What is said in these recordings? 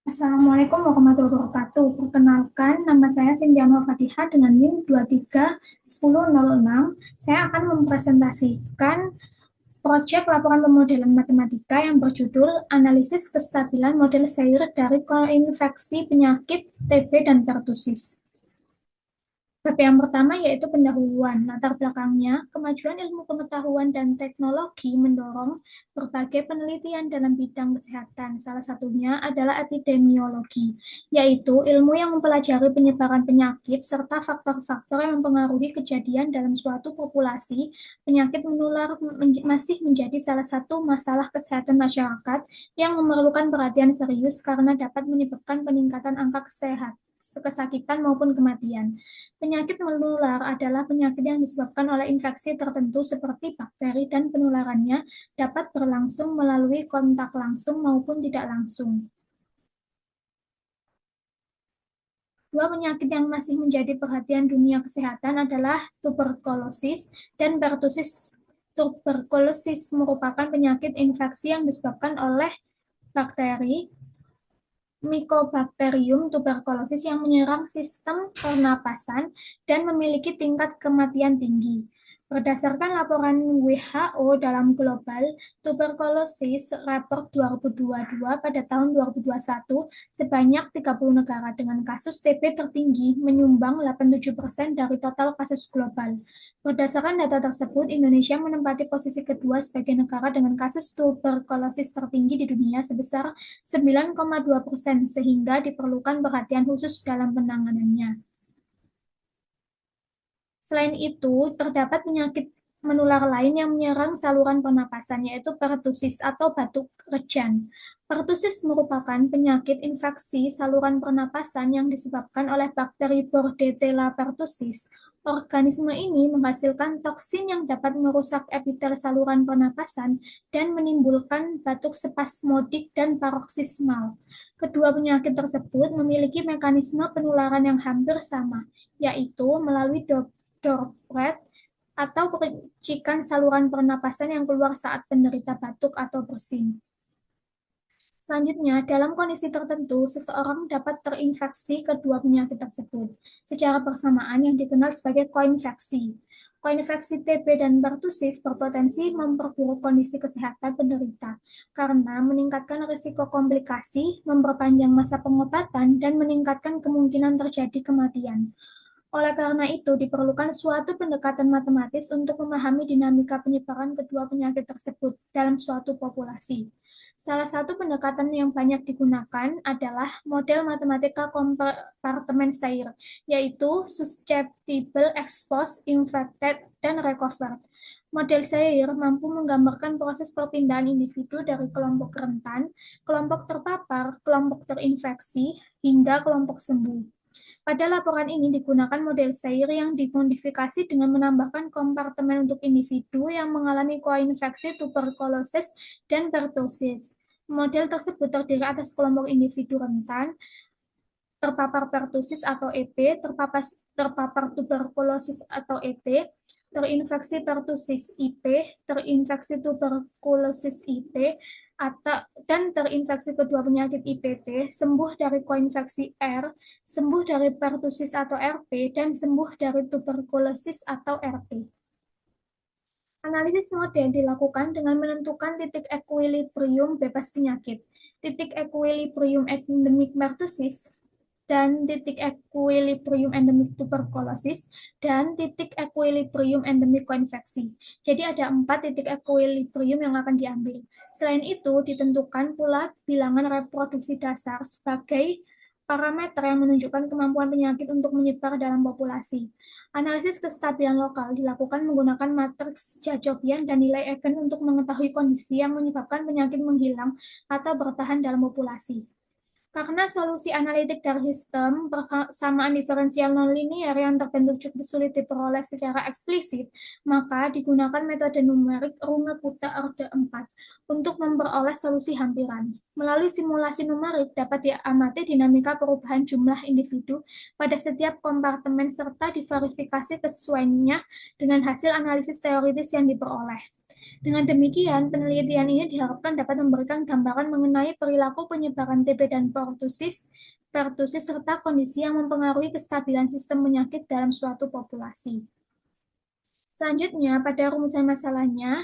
Assalamualaikum warahmatullahi wabarakatuh. Perkenalkan, nama saya Sindiah Fatihah dengan NIM 231006. Saya akan mempresentasikan proyek laporan pemodelan matematika yang berjudul Analisis Kestabilan Model Seir dari Koinfeksi Penyakit TB dan Pertusis. Bab yang pertama yaitu pendahuluan. Latar belakangnya, kemajuan ilmu pengetahuan dan teknologi mendorong berbagai penelitian dalam bidang kesehatan. Salah satunya adalah epidemiologi, yaitu ilmu yang mempelajari penyebaran penyakit serta faktor-faktor yang mempengaruhi kejadian dalam suatu populasi. Penyakit menular masih menjadi salah satu masalah kesehatan masyarakat yang memerlukan perhatian serius karena dapat menyebabkan peningkatan angka kesakitan maupun kematian. Penyakit menular adalah penyakit yang disebabkan oleh infeksi tertentu seperti bakteri dan penularannya dapat berlangsung melalui kontak langsung maupun tidak langsung. Dua penyakit yang masih menjadi perhatian dunia kesehatan adalah tuberkulosis dan pertusis. Tuberkulosis merupakan penyakit infeksi yang disebabkan oleh bakteri Mycobacterium tuberculosis yang menyerang sistem pernapasan dan memiliki tingkat kematian tinggi. Berdasarkan laporan WHO dalam Global Tuberculosis Report 2022 pada tahun 2021, sebanyak 30 negara dengan kasus TB tertinggi menyumbang 87% dari total kasus global. Berdasarkan data tersebut, Indonesia menempati posisi kedua sebagai negara dengan kasus tuberkulosis tertinggi di dunia sebesar 9,2%, sehingga diperlukan perhatian khusus dalam penanganannya. Selain itu, terdapat penyakit menular lain yang menyerang saluran pernapasan, yaitu pertusis atau batuk rejan. Pertusis merupakan penyakit infeksi saluran pernapasan yang disebabkan oleh bakteri Bordetella pertussis. Organisme ini menghasilkan toksin yang dapat merusak epitel saluran pernapasan dan menimbulkan batuk spasmodik dan paroksismal. Kedua penyakit tersebut memiliki mekanisme penularan yang hampir sama, yaitu melalui droplet atau percikan saluran pernapasan yang keluar saat penderita batuk atau bersin. Selanjutnya, dalam kondisi tertentu, seseorang dapat terinfeksi kedua penyakit tersebut secara bersamaan yang dikenal sebagai koinfeksi. Koinfeksi TB dan pertusis berpotensi memperburuk kondisi kesehatan penderita karena meningkatkan risiko komplikasi, memperpanjang masa pengobatan, dan meningkatkan kemungkinan terjadi kematian. Oleh karena itu, diperlukan suatu pendekatan matematis untuk memahami dinamika penyebaran kedua penyakit tersebut dalam suatu populasi. Salah satu pendekatan yang banyak digunakan adalah model matematika kompartemen Sair, yaitu susceptible, exposed, infected, dan recovered. Model Sair mampu menggambarkan proses perpindahan individu dari kelompok rentan, kelompok terpapar, kelompok terinfeksi, hingga kelompok sembuh. Pada laporan ini digunakan model Sair yang dimodifikasi dengan menambahkan kompartemen untuk individu yang mengalami koinfeksi tuberkulosis dan pertussis. Model tersebut terdiri atas kelompok individu rentan, terpapar pertussis atau EP, terpapar tuberkulosis atau ET, terinfeksi pertussis IP, terinfeksi tuberkulosis IP, dan terinfeksi kedua penyakit IPT, sembuh dari koinfeksi R, sembuh dari pertussis atau RP, dan sembuh dari tuberkulosis atau RT. Analisis model dilakukan dengan menentukan titik ekuilibrium bebas penyakit, titik ekuilibrium endemik pertussis, dan titik ekuilibrium endemik tuberkulosis, dan titik ekuilibrium endemik koinfeksi. Jadi ada 4 titik ekuilibrium yang akan diambil. Selain itu, ditentukan pula bilangan reproduksi dasar sebagai parameter yang menunjukkan kemampuan penyakit untuk menyebar dalam populasi. Analisis kestabilan lokal dilakukan menggunakan matriks Jacobian dan nilai Eigen untuk mengetahui kondisi yang menyebabkan penyakit menghilang atau bertahan dalam populasi. Karena solusi analitik dari sistem persamaan diferensial nonlinear yang terbentuk cukup sulit diperoleh secara eksplisit, maka digunakan metode numerik Runge-Kutta orde 4 untuk memperoleh solusi hampiran. Melalui simulasi numerik dapat diamati dinamika perubahan jumlah individu pada setiap kompartemen serta diverifikasi kesesuaiannya dengan hasil analisis teoritis yang diperoleh. Dengan demikian, penelitian ini diharapkan dapat memberikan gambaran mengenai perilaku penyebaran TB dan pertusis serta kondisi yang mempengaruhi kestabilan sistem penyakit dalam suatu populasi. Selanjutnya, pada rumusan masalahnya,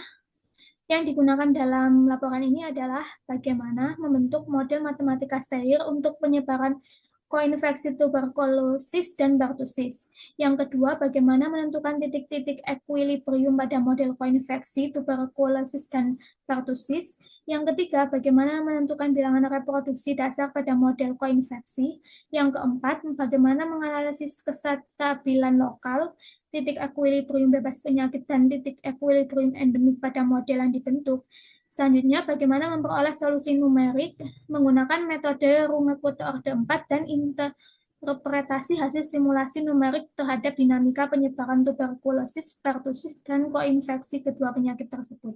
yang digunakan dalam laporan ini adalah bagaimana membentuk model matematika cair untuk penyebaran koinfeksi tuberkulosis dan pertusis. Yang kedua, bagaimana menentukan titik-titik ekuilibrium pada model koinfeksi tuberkulosis dan pertusis. Yang ketiga, bagaimana menentukan bilangan reproduksi dasar pada model koinfeksi. Yang keempat, bagaimana menganalisis kestabilan lokal, titik ekuilibrium bebas penyakit, dan titik ekuilibrium endemik pada model yang dibentuk. Selanjutnya, bagaimana memperoleh solusi numerik menggunakan metode Runge-Kute orde 4 dan interpretasi hasil simulasi numerik terhadap dinamika penyebaran tuberkulosis, pertusis, dan koinfeksi kedua penyakit tersebut.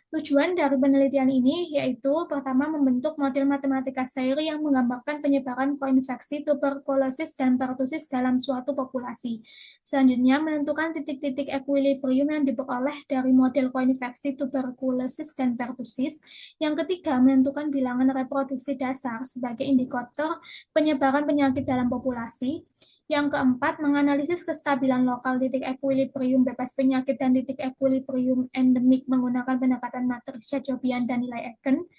Tujuan dari penelitian ini yaitu pertama membentuk model matematika cair yang menggambarkan penyebaran koinfeksi tuberkulosis dan pertusis dalam suatu populasi. Selanjutnya menentukan titik-titik ekuilibrium yang diperoleh dari model koinfeksi tuberkulosis dan pertusis. Yang ketiga menentukan bilangan reproduksi dasar sebagai indikator penyebaran penyakit dalam populasi. Yang keempat, menganalisis kestabilan lokal titik ekuilibrium bebas penyakit dan titik ekuilibrium endemik menggunakan pendekatan matriks Jacobian dan nilai Eigen.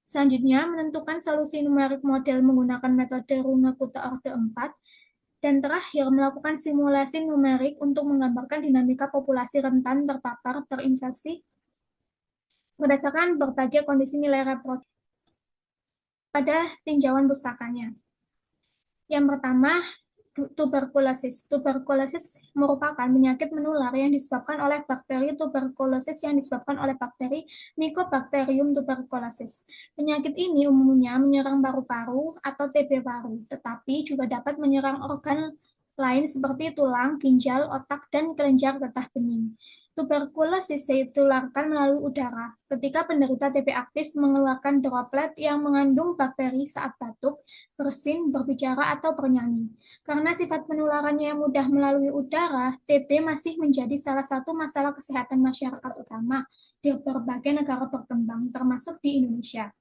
Selanjutnya, menentukan solusi numerik model menggunakan metode Runge-Kute orde 4. Dan terakhir, melakukan simulasi numerik untuk menggambarkan dinamika populasi rentan terpapar terinfeksi berdasarkan berbagai kondisi nilai reproduksi pada tinjauan pustakanya. Yang pertama, tuberkulosis. Tuberkulosis merupakan penyakit menular yang disebabkan oleh bakteri tuberkulosis yang disebabkan oleh bakteri Mycobacterium tuberculosis. Penyakit ini umumnya menyerang paru-paru atau TB paru, tetapi juga dapat menyerang organ lain seperti tulang, ginjal, otak, dan kelenjar getah bening. Tuberkulosis ditularkan melalui udara ketika penderita TB aktif mengeluarkan droplet yang mengandung bakteri saat batuk, bersin, berbicara, atau bernyanyi. Karena sifat penularannya yang mudah melalui udara, TB masih menjadi salah satu masalah kesehatan masyarakat utama di berbagai negara berkembang, termasuk di Indonesia.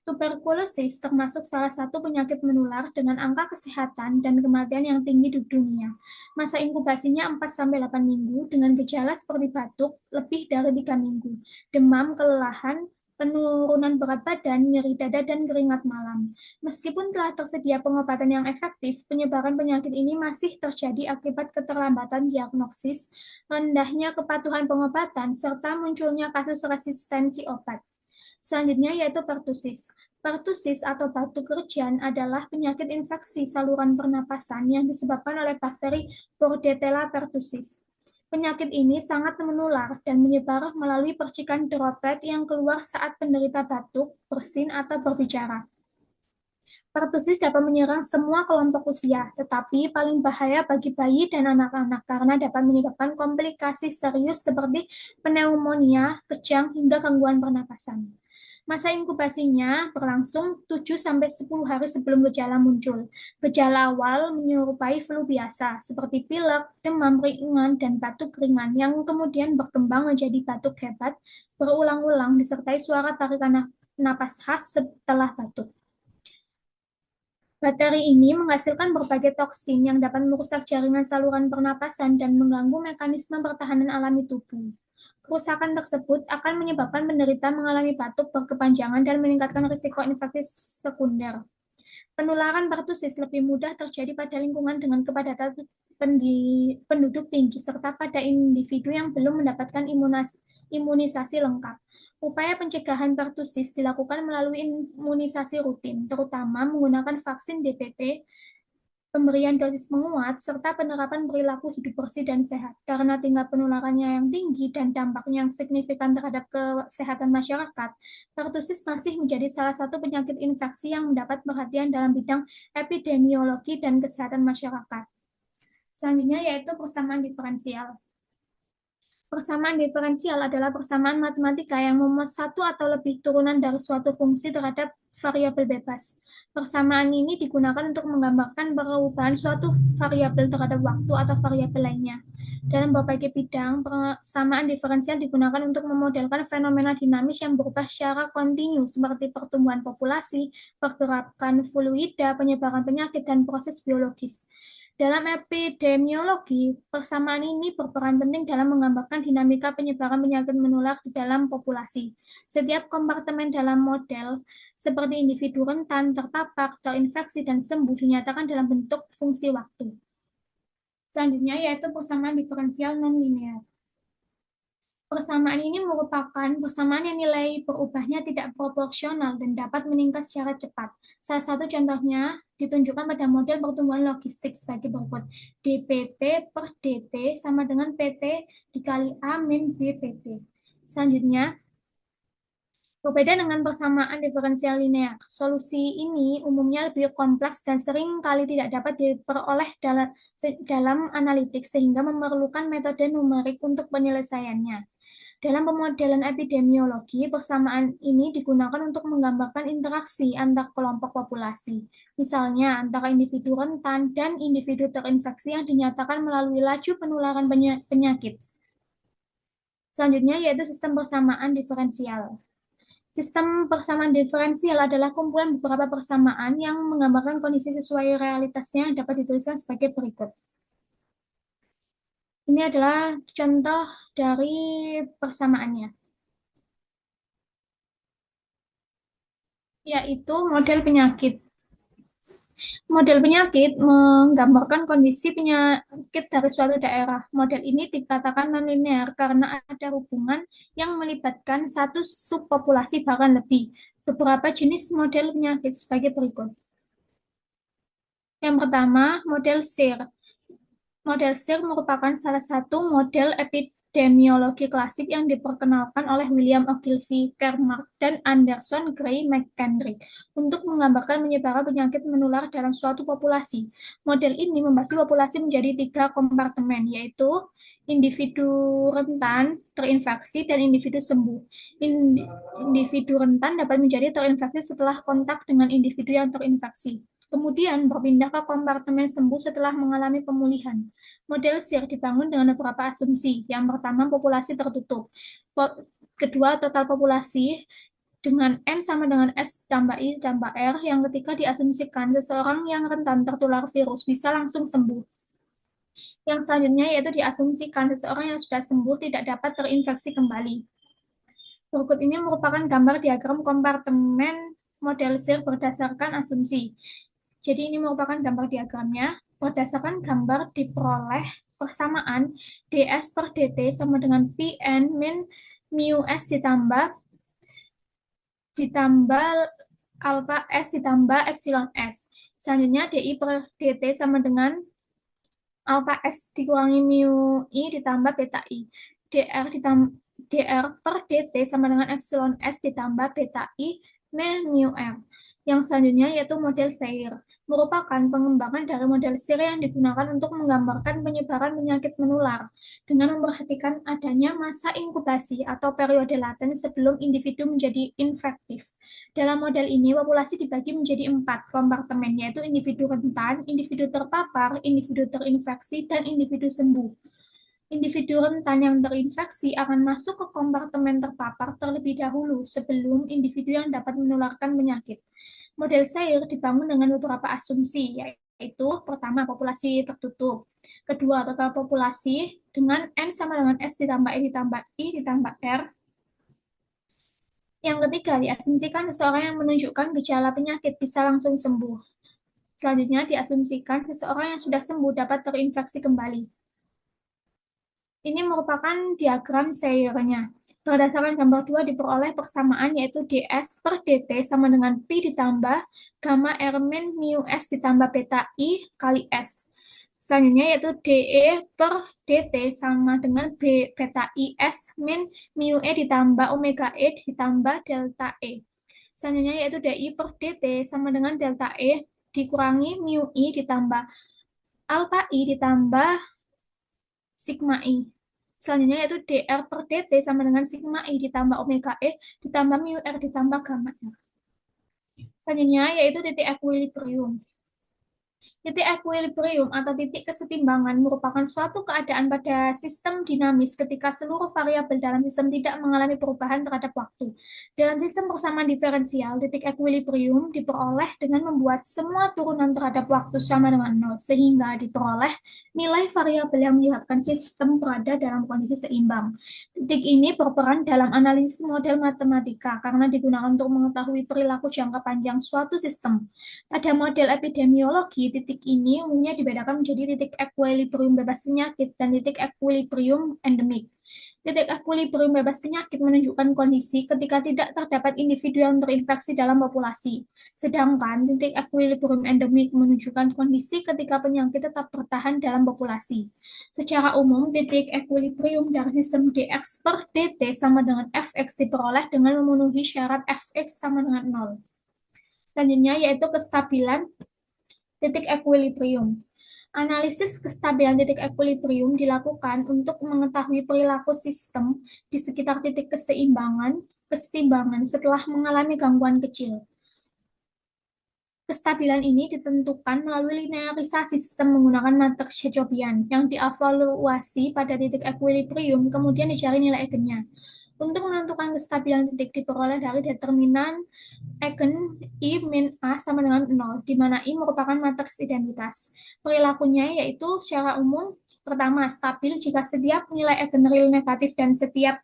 Tuberkulosis termasuk salah satu penyakit menular dengan angka kesehatan dan kematian yang tinggi di dunia. Masa inkubasinya 4-8 minggu dengan gejala seperti batuk lebih dari 3 minggu, demam, kelelahan, penurunan berat badan, nyeri dada, dan keringat malam. Meskipun telah tersedia pengobatan yang efektif, penyebaran penyakit ini masih terjadi akibat keterlambatan diagnosis, rendahnya kepatuhan pengobatan, serta munculnya kasus resistensi obat. Selanjutnya yaitu pertusis. Pertusis atau batuk kerjan adalah penyakit infeksi saluran pernapasan yang disebabkan oleh bakteri Bordetella pertussis. Penyakit ini sangat menular dan menyebar melalui percikan droplet yang keluar saat penderita batuk, bersin, atau berbicara. Pertusis dapat menyerang semua kelompok usia, tetapi paling bahaya bagi bayi dan anak-anak karena dapat menyebabkan komplikasi serius seperti pneumonia, kejang, hingga gangguan pernapasan. Masa inkubasinya berlangsung 7-10 hari sebelum gejala muncul. Gejala awal menyerupai flu biasa, seperti pilek, demam ringan, dan batuk ringan, yang kemudian berkembang menjadi batuk hebat, berulang-ulang, disertai suara tarikan napas khas setelah batuk. Bakteri ini menghasilkan berbagai toksin yang dapat merusak jaringan saluran pernapasan dan mengganggu mekanisme pertahanan alami tubuh. Kerusakan tersebut akan menyebabkan penderita mengalami batuk berkepanjangan dan meningkatkan risiko infeksi sekunder. Penularan pertusis lebih mudah terjadi pada lingkungan dengan kepadatan penduduk tinggi serta pada individu yang belum mendapatkan imunisasi lengkap. Upaya pencegahan pertusis dilakukan melalui imunisasi rutin, terutama menggunakan vaksin DPT, pemberian dosis menguat, serta penerapan perilaku hidup bersih dan sehat. Karena tingkat penularannya yang tinggi dan dampaknya yang signifikan terhadap kesehatan masyarakat, pertusis masih menjadi salah satu penyakit infeksi yang mendapat perhatian dalam bidang epidemiologi dan kesehatan masyarakat. Selanjutnya yaitu persamaan diferensial. Persamaan diferensial adalah persamaan matematika yang memuat satu atau lebih turunan dari suatu fungsi terhadap variabel bebas. Persamaan ini digunakan untuk menggambarkan perubahan suatu variabel terhadap waktu atau variabel lainnya. Dalam berbagai bidang, persamaan diferensial digunakan untuk memodelkan fenomena dinamis yang berubah secara kontinu seperti pertumbuhan populasi, pergerakan fluida, penyebaran penyakit, dan proses biologis. Dalam epidemiologi, persamaan ini berperan penting dalam menggambarkan dinamika penyebaran penyakit menular di dalam populasi. Setiap kompartemen dalam model, seperti individu rentan, terpapar, terinfeksi, dan sembuh, dinyatakan dalam bentuk fungsi waktu. Selanjutnya yaitu persamaan diferensial non-linear. Persamaan ini merupakan persamaan yang nilai berubahnya tidak proporsional dan dapat meningkat secara cepat. Salah satu contohnya ditunjukkan pada model pertumbuhan logistik sebagai berikut. dpt per dt sama dengan pt dikali A min B pt. Selanjutnya, berbeda dengan persamaan diferensial linear. Solusi ini umumnya lebih kompleks dan sering kali tidak dapat diperoleh dalam analitik sehingga memerlukan metode numerik untuk penyelesaiannya. Dalam pemodelan epidemiologi, persamaan ini digunakan untuk menggambarkan interaksi antar kelompok populasi, misalnya antara individu rentan dan individu terinfeksi yang dinyatakan melalui laju penularan penyakit. Selanjutnya yaitu sistem persamaan diferensial. Sistem persamaan diferensial adalah kumpulan beberapa persamaan yang menggambarkan kondisi sesuai realitasnya yang dapat dituliskan sebagai berikut. Ini adalah contoh dari persamaannya, yaitu model penyakit. Model penyakit menggambarkan kondisi penyakit dari suatu daerah. Model ini dikatakan non-linear karena ada hubungan yang melibatkan satu subpopulasi bahkan lebih. Beberapa jenis model penyakit sebagai berikut. Yang pertama, model SIR. Model SIR merupakan salah satu model epidemiologi klasik yang diperkenalkan oleh William Ogilvy, Kermark, dan Anderson Gray McKendrick untuk menggambarkan penyebaran penyakit menular dalam suatu populasi. Model ini membagi populasi menjadi 3 kompartemen, yaitu individu rentan, terinfeksi, dan individu sembuh. Individu rentan dapat menjadi terinfeksi setelah kontak dengan individu yang terinfeksi, kemudian berpindah ke kompartemen sembuh setelah mengalami pemulihan. Model SIR dibangun dengan beberapa asumsi. Yang pertama, populasi tertutup. Kedua, total populasi dengan N sama dengan S tambah I tambah R. Yang ketiga, diasumsikan seseorang yang rentan tertular virus bisa langsung sembuh. Yang selanjutnya yaitu diasumsikan seseorang yang sudah sembuh tidak dapat terinfeksi kembali. Berikut ini merupakan gambar diagram kompartemen model SIR berdasarkan asumsi. Jadi ini merupakan gambar diagramnya. Berdasarkan gambar diperoleh persamaan ds per dt sama dengan Pn min mu s ditambah alpha s ditambah epsilon s. Selanjutnya di per dt sama dengan alpha s dikurangi mu i ditambah beta i. dr per dt sama dengan epsilon s ditambah beta i min mu r. Yang selanjutnya yaitu model SAIR, merupakan pengembangan dari model SIR yang digunakan untuk menggambarkan penyebaran penyakit menular dengan memperhatikan adanya masa inkubasi atau periode laten sebelum individu menjadi infektif. Dalam model ini, populasi dibagi menjadi 4 kompartemen, yaitu individu rentan, individu terpapar, individu terinfeksi, dan individu sembuh. Individu rentan yang terinfeksi akan masuk ke kompartemen terpapar terlebih dahulu sebelum individu yang dapat menularkan penyakit. Model SAIR dibangun dengan beberapa asumsi, yaitu pertama, populasi tertutup. Kedua, total populasi dengan N sama dengan S ditambah E ditambah I ditambah R. Yang ketiga, diasumsikan seseorang yang menunjukkan gejala penyakit bisa langsung sembuh. Selanjutnya, diasumsikan seseorang yang sudah sembuh dapat terinfeksi kembali. Ini merupakan diagram SAIR-nya. Berdasarkan gambar 2 diperoleh persamaan yaitu ds per dt sama dengan pi ditambah gamma r min mu s ditambah beta i kali s. Selanjutnya yaitu de per dt sama dengan beta i s min mu e ditambah omega e ditambah delta e. Selanjutnya yaitu di per dt sama dengan delta e dikurangi mu i ditambah alpha i ditambah sigma i. Selanjutnya yaitu dr per dt sama dengan sigma I ditambah omega E ditambah mu R ditambah gamma R. Selanjutnya yaitu titik equilibrium. Titik equilibrium atau titik kesetimbangan merupakan suatu keadaan pada sistem dinamis ketika seluruh variabel dalam sistem tidak mengalami perubahan terhadap waktu. Dalam sistem persamaan diferensial, titik equilibrium diperoleh dengan membuat semua turunan terhadap waktu sama dengan nol, sehingga diperoleh nilai variabel yang menyebabkan sistem berada dalam kondisi seimbang. Titik ini berperan dalam analisis model matematika karena digunakan untuk mengetahui perilaku jangka panjang suatu sistem. Pada model epidemiologi, titik ini umumnya dibedakan menjadi titik equilibrium bebas penyakit dan titik equilibrium endemik. Titik equilibrium bebas penyakit menunjukkan kondisi ketika tidak terdapat individu yang terinfeksi dalam populasi. Sedangkan titik equilibrium endemik menunjukkan kondisi ketika penyakit tetap bertahan dalam populasi. Secara umum, titik equilibrium dari sistem dx per dt sama dengan fx diperoleh dengan memenuhi syarat fx sama dengan 0. Selanjutnya yaitu kestabilan titik equilibrium. Analisis kestabilan titik equilibrium dilakukan untuk mengetahui perilaku sistem di sekitar titik keseimbangan setelah mengalami gangguan kecil. Kestabilan ini ditentukan melalui linearisasi sistem menggunakan matriks Jacobian yang dievaluasi pada titik equilibrium, kemudian dicari nilai eigennya. Untuk menentukan kestabilan titik diperoleh dari determinan eigen I min A sama dengan 0, di mana I merupakan matriks identitas. Perilakunya yaitu secara umum, pertama, stabil jika setiap nilai eigen real negatif dan setiap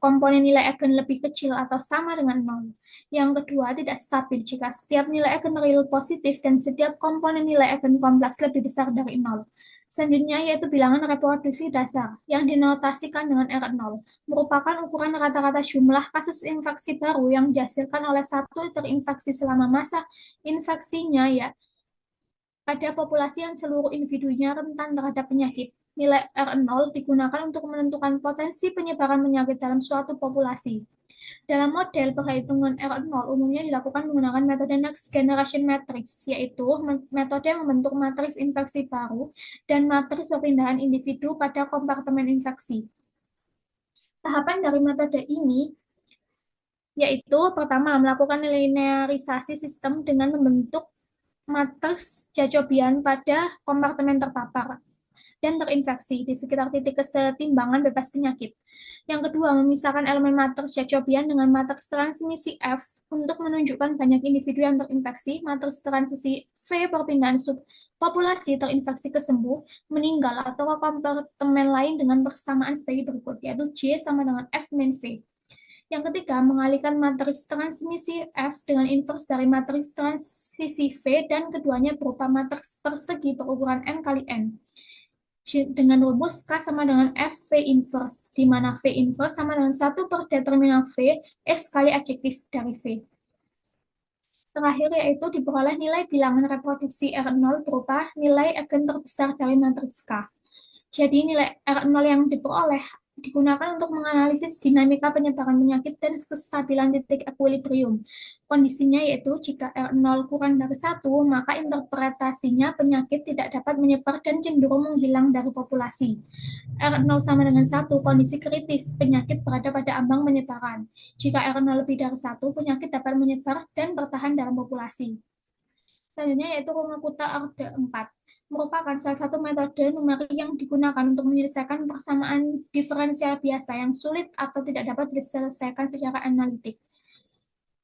komponen nilai eigen lebih kecil atau sama dengan 0. Yang kedua, tidak stabil jika setiap nilai eigen real positif dan setiap komponen nilai eigen kompleks lebih besar dari 0. Selanjutnya yaitu bilangan reproduksi dasar yang dinotasikan dengan R0, merupakan ukuran rata-rata jumlah kasus infeksi baru yang dihasilkan oleh satu terinfeksi selama masa infeksinya ya pada populasi yang seluruh individunya rentan terhadap penyakit. Nilai R0 digunakan untuk menentukan potensi penyebaran penyakit dalam suatu populasi. Dalam model perhitungan R0 umumnya dilakukan menggunakan metode Next Generation Matrix, yaitu metode membentuk matriks infeksi baru dan matriks perpindahan individu pada kompartemen infeksi. Tahapan dari metode ini yaitu pertama melakukan linearisasi sistem dengan membentuk matriks Jacobian pada kompartemen terpapar dan terinfeksi di sekitar titik kesetimbangan bebas penyakit. Yang kedua, memisahkan elemen matriks Jacobian dengan matriks transmisi F untuk menunjukkan banyak individu yang terinfeksi, matriks transisi V perpindahan subpopulasi terinfeksi ke sembuh, meninggal, atau ke kompartemen lain dengan persamaan sebagai berikut, yaitu J sama dengan F min V. Yang ketiga, mengalihkan matriks transmisi F dengan inverse dari matriks transisi V dan keduanya berupa matriks persegi berukuran N kali N dengan rumus K sama dengan F V inverse, di mana V inverse sama dengan 1 per determinan V X kali adjektif dari V. Terakhir yaitu diperoleh nilai bilangan reproduksi R0 berupa nilai eigen terbesar dari matriks K. Jadi nilai R0 yang diperoleh digunakan untuk menganalisis dinamika penyebaran penyakit dan kestabilan titik equilibrium. Kondisinya yaitu jika R0 kurang dari 1, maka interpretasinya penyakit tidak dapat menyebar dan cenderung menghilang dari populasi. R0 sama dengan 1, kondisi kritis, penyakit berada pada ambang penyebaran. Jika R0 lebih dari 1, penyakit dapat menyebar dan bertahan dalam populasi. Selanjutnya yaitu Runge-Kutta orde 4. Merupakan salah satu metode numerik yang digunakan untuk menyelesaikan persamaan diferensial biasa yang sulit atau tidak dapat diselesaikan secara analitik.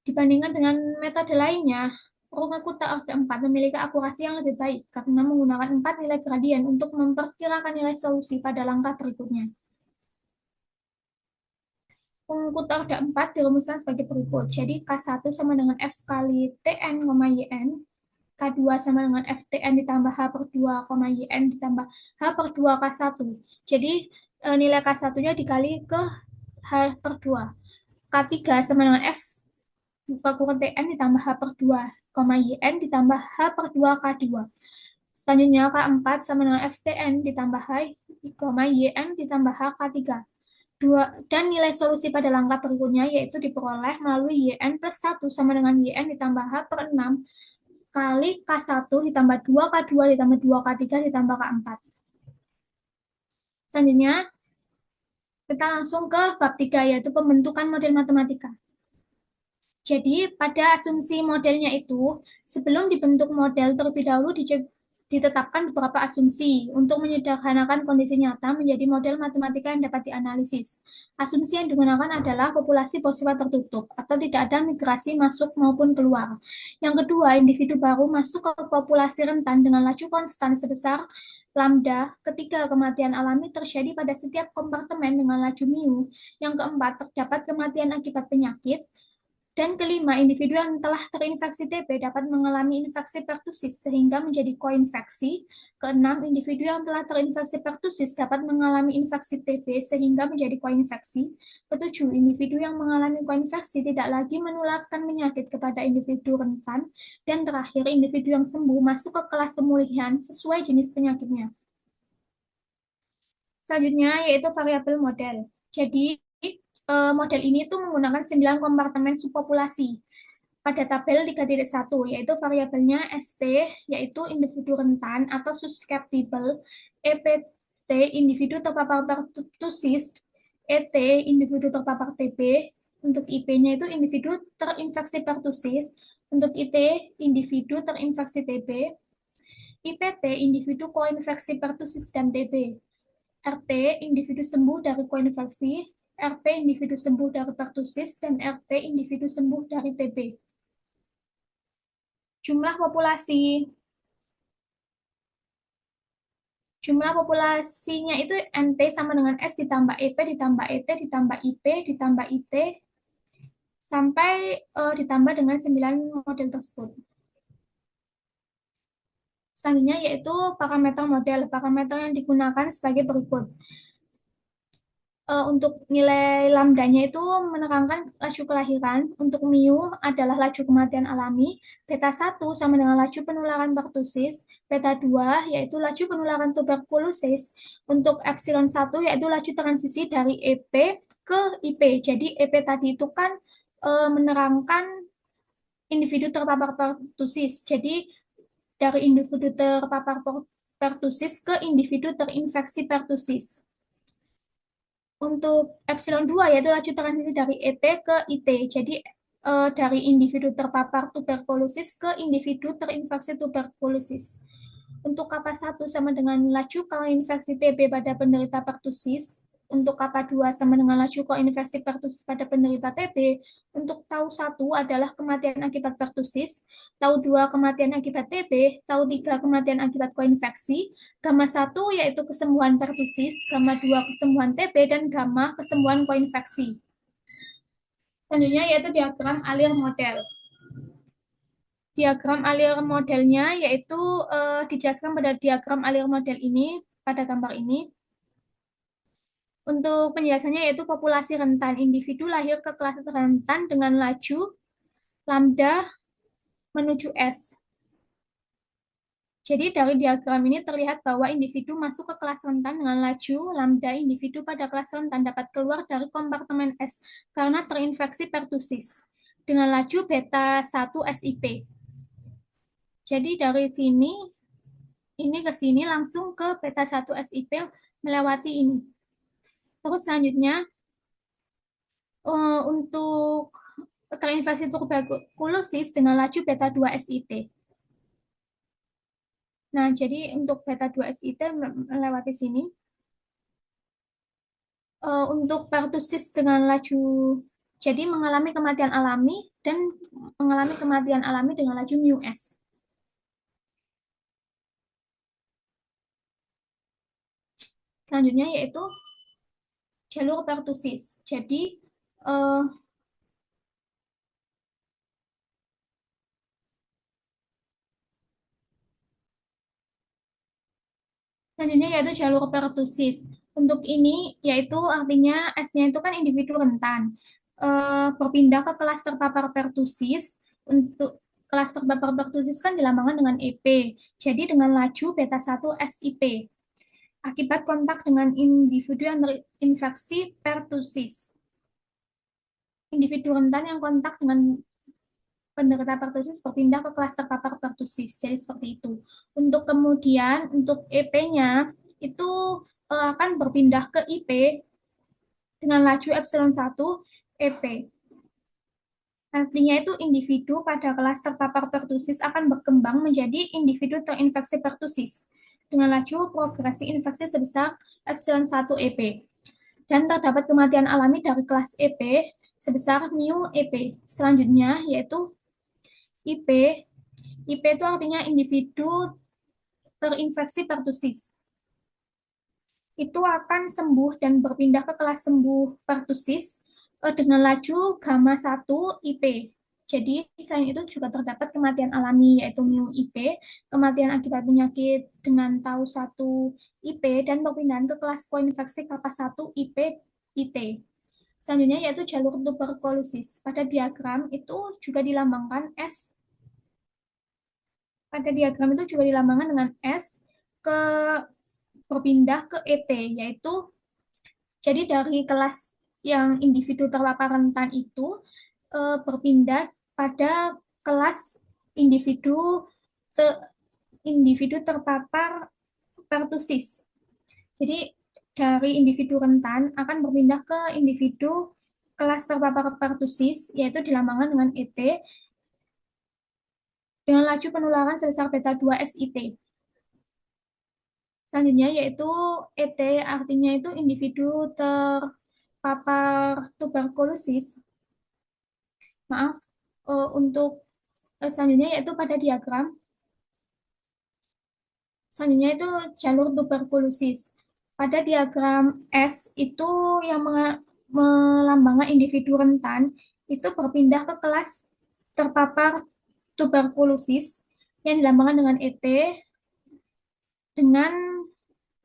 Dibandingkan dengan metode lainnya, Runge-Kutta orde 4 memiliki akurasi yang lebih baik karena menggunakan 4 nilai gradien untuk memperkirakan nilai solusi pada langkah berikutnya. Runge-Kutta orde 4 dirumuskan sebagai berikut. Jadi K1 sama dengan F kali Tn, Yn, K2 sama dengan FTN ditambah H per 2, YN ditambah H per 2 K1. Jadi nilai K1-nya dikali ke H per 2. K3 sama dengan F kurang TN ditambah H per 2, YN ditambah H per 2 K2. Selanjutnya K4 sama dengan FTN ditambah H, YN ditambah H K3. Dan nilai solusi pada langkah berikutnya yaitu diperoleh melalui YN plus 1 sama dengan YN ditambah H per 6 kali K1 ditambah 2K2 ditambah 2K3 ditambah K4. Selanjutnya, kita langsung ke bab 3, yaitu pembentukan model matematika. Jadi, pada asumsi modelnya itu, sebelum dibentuk model, terlebih dahulu ditetapkan beberapa asumsi untuk menyederhanakan kondisi nyata menjadi model matematika yang dapat dianalisis. Asumsi yang digunakan adalah populasi bersifat tertutup atau tidak ada migrasi masuk maupun keluar. Yang kedua, individu baru masuk ke populasi rentan dengan laju konstan sebesar lambda. Ketiga, kematian alami terjadi pada setiap kompartemen dengan laju mu. Yang keempat, terdapat kematian akibat penyakit. Dan kelima, individu yang telah terinfeksi TB dapat mengalami infeksi pertusis sehingga menjadi koinfeksi. Keenam, individu yang telah terinfeksi pertusis dapat mengalami infeksi TB sehingga menjadi koinfeksi. Ketujuh, individu yang mengalami koinfeksi tidak lagi menularkan penyakit kepada individu rentan. Dan terakhir, individu yang sembuh masuk ke kelas pemulihan sesuai jenis penyakitnya. Selanjutnya yaitu variabel model. Jadi model ini tuh menggunakan 9 kompartemen subpopulasi pada tabel 3.1, yaitu variabelnya ST, yaitu individu rentan atau susceptible, EPT, individu terpapar pertussis, ET, individu terpapar TB, untuk IP-nya itu individu terinfeksi pertussis, untuk IT, individu terinfeksi TB, IPT, individu koinfeksi pertussis dan TB, RT, individu sembuh dari koinfeksi, RP, individu sembuh dari pertussis, dan RT, individu sembuh dari TB. Jumlah populasi. Jumlah populasinya itu NT sama dengan S ditambah EP ditambah ET ditambah IP ditambah IT sampai ditambah dengan 9 model tersebut. Selanjutnya yaitu parameter model. Parameter yang digunakan sebagai berikut. Untuk nilai lambdanya itu menerangkan laju kelahiran, untuk mu adalah laju kematian alami, beta 1 sama dengan laju penularan pertusis, beta 2 yaitu laju penularan tuberkulosis, untuk epsilon 1 yaitu laju transisi dari EP ke IP. Jadi EP tadi itu kan menerangkan individu terpapar pertusis. Jadi dari individu terpapar pertusis ke individu terinfeksi pertusis. Untuk epsilon 2 yaitu laju transisi dari ET ke IT. Jadi dari individu terpapar tuberkulosis ke individu terinfeksi tuberkulosis. Untuk kappa 1 sama dengan laju koinfeksi TB pada penderita pertusis. Untuk kappa 2 sama dengan laju koinfeksi pertusis pada penderita TB. Untuk tau 1 adalah kematian akibat pertusis, tau 2 kematian akibat TB, tau 3 kematian akibat koinfeksi, gamma 1 yaitu kesembuhan pertusis, gamma 2 kesembuhan TB, dan gamma kesembuhan koinfeksi. Selanjutnya yaitu diagram alir model. Diagram alir modelnya yaitu dijelaskan pada diagram alir model ini, pada gambar ini. Untuk penjelasannya yaitu populasi rentan, individu lahir ke kelas rentan dengan laju lambda menuju S. Jadi dari diagram ini terlihat bahwa individu masuk ke kelas rentan dengan laju lambda, individu pada kelas rentan dapat keluar dari kompartemen S karena terinfeksi pertusis dengan laju beta 1 SIP. Jadi dari sini ini ke sini langsung ke beta 1 SIP melewati ini. Terus selanjutnya untuk terinfeksi tuberkulosis dengan laju beta 2 SIT. Nah, jadi untuk beta 2 SIT melewati sini. Untuk pertusis dengan laju, jadi mengalami kematian alami dan mengalami kematian alami dengan laju mu S. Selanjutnya yaitu jalur pertusis. Jadi selanjutnya yaitu jalur pertusis. Untuk ini yaitu artinya S-nya itu kan individu rentan. Berpindah ke kelas terpapar pertusis. Untuk kelas terpapar pertusis kan dilambangkan dengan EP. Jadi dengan laju beta 1 SIP. Akibat kontak dengan individu yang terinfeksi pertusis. Individu rentan yang kontak dengan penderita pertusis berpindah ke kelas terpapar pertusis. Jadi seperti itu. Untuk kemudian, untuk EP-nya itu akan berpindah ke IP dengan laju epsilon 1 EP. Artinya itu individu pada kelas terpapar pertusis akan berkembang menjadi individu terinfeksi pertusis dengan laju progresi infeksi sebesar epsilon 1 EP. Dan terdapat kematian alami dari kelas EP sebesar mu EP. Selanjutnya yaitu IP. IP itu artinya individu terinfeksi pertusis. Itu akan sembuh dan berpindah ke kelas sembuh pertusis dengan laju gamma 1 IP. Jadi, selain itu juga terdapat kematian alami, yaitu mu IP, kematian akibat penyakit dengan tau 1 IP, dan perpindahan ke kelas koinfeksi kappa 1 IP IT. Selanjutnya yaitu jalur tuberkulosis. Pada diagram itu juga dilambangkan S. Pada diagram itu juga dilambangkan dengan S ke berpindah ke ET, yaitu jadi dari kelas yang individu terpapar rentan itu berpindah pada kelas individu te, individu terpapar pertusis. Jadi dari individu rentan akan berpindah ke individu kelas terpapar pertusis, yaitu dilambangkan dengan ET, dengan laju penularan sebesar beta 2 SIT. Selanjutnya yaitu ET, artinya itu individu terpapar tuberkulosis. Maaf, untuk selanjutnya yaitu pada diagram. Selanjutnya itu jalur tuberkulosis. Pada diagram S itu yang melambangkan individu rentan itu berpindah ke kelas terpapar tuberkulosis yang dilambangkan dengan ET dengan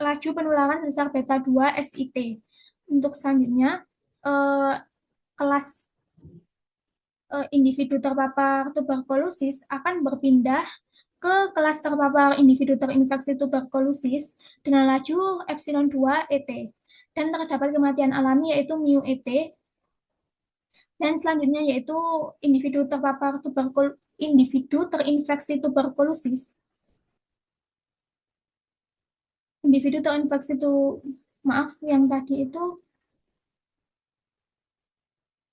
laju penularan sebesar beta 2 SIT. Untuk selanjutnya kelas individu terpapar tuberkulosis akan berpindah ke kelas terpapar individu terinfeksi tuberkulosis dengan laju epsilon 2 ET. Dan terdapat kematian alami yaitu mu ET. Dan selanjutnya yaitu individu terpapar individu terinfeksi tuberkulosis. Individu terinfeksi itu, maaf yang tadi itu,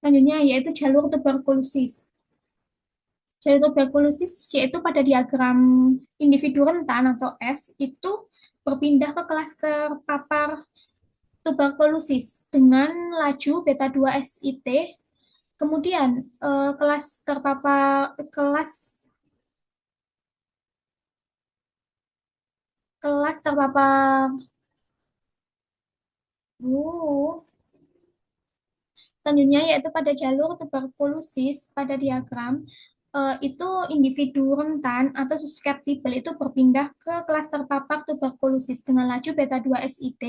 selanjutnya yaitu jalur tuberkulosis. Jalur tuberkulosis yaitu pada diagram individu rentan atau S itu berpindah ke kelas terpapar tuberkulosis dengan laju beta 2 SIT. Kemudian kelas terpapar selanjutnya yaitu pada jalur tuberkulosis pada diagram itu individu rentan atau susceptible itu berpindah ke kelas terpapar tuberkulosis dengan laju beta 2 SIT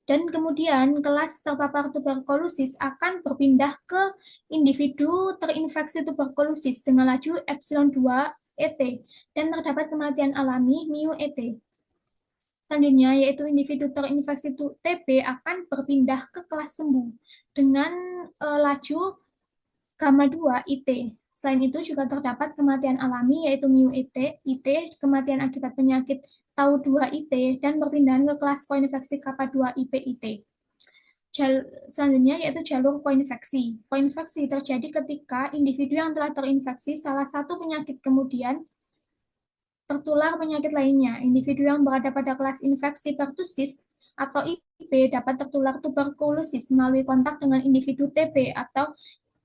dan kemudian kelas terpapar tuberkulosis akan berpindah ke individu terinfeksi tuberkulosis dengan laju epsilon 2 ET dan terdapat kematian alami mu ET. Selanjutnya yaitu individu terinfeksi TB akan berpindah ke kelas sembuh dengan laju gamma 2 IT. Selain itu juga terdapat kematian alami yaitu mu IT, kematian akibat penyakit tau 2 IT, dan perpindahan ke kelas koinfeksi kappa 2 IP IT. Selanjutnya yaitu jalur koinfeksi. Koinfeksi terjadi ketika individu yang telah terinfeksi salah satu penyakit kemudian tertular penyakit lainnya. Individu yang berada pada kelas infeksi pertusis atau IP dapat tertular tuberkulosis melalui kontak dengan individu TB atau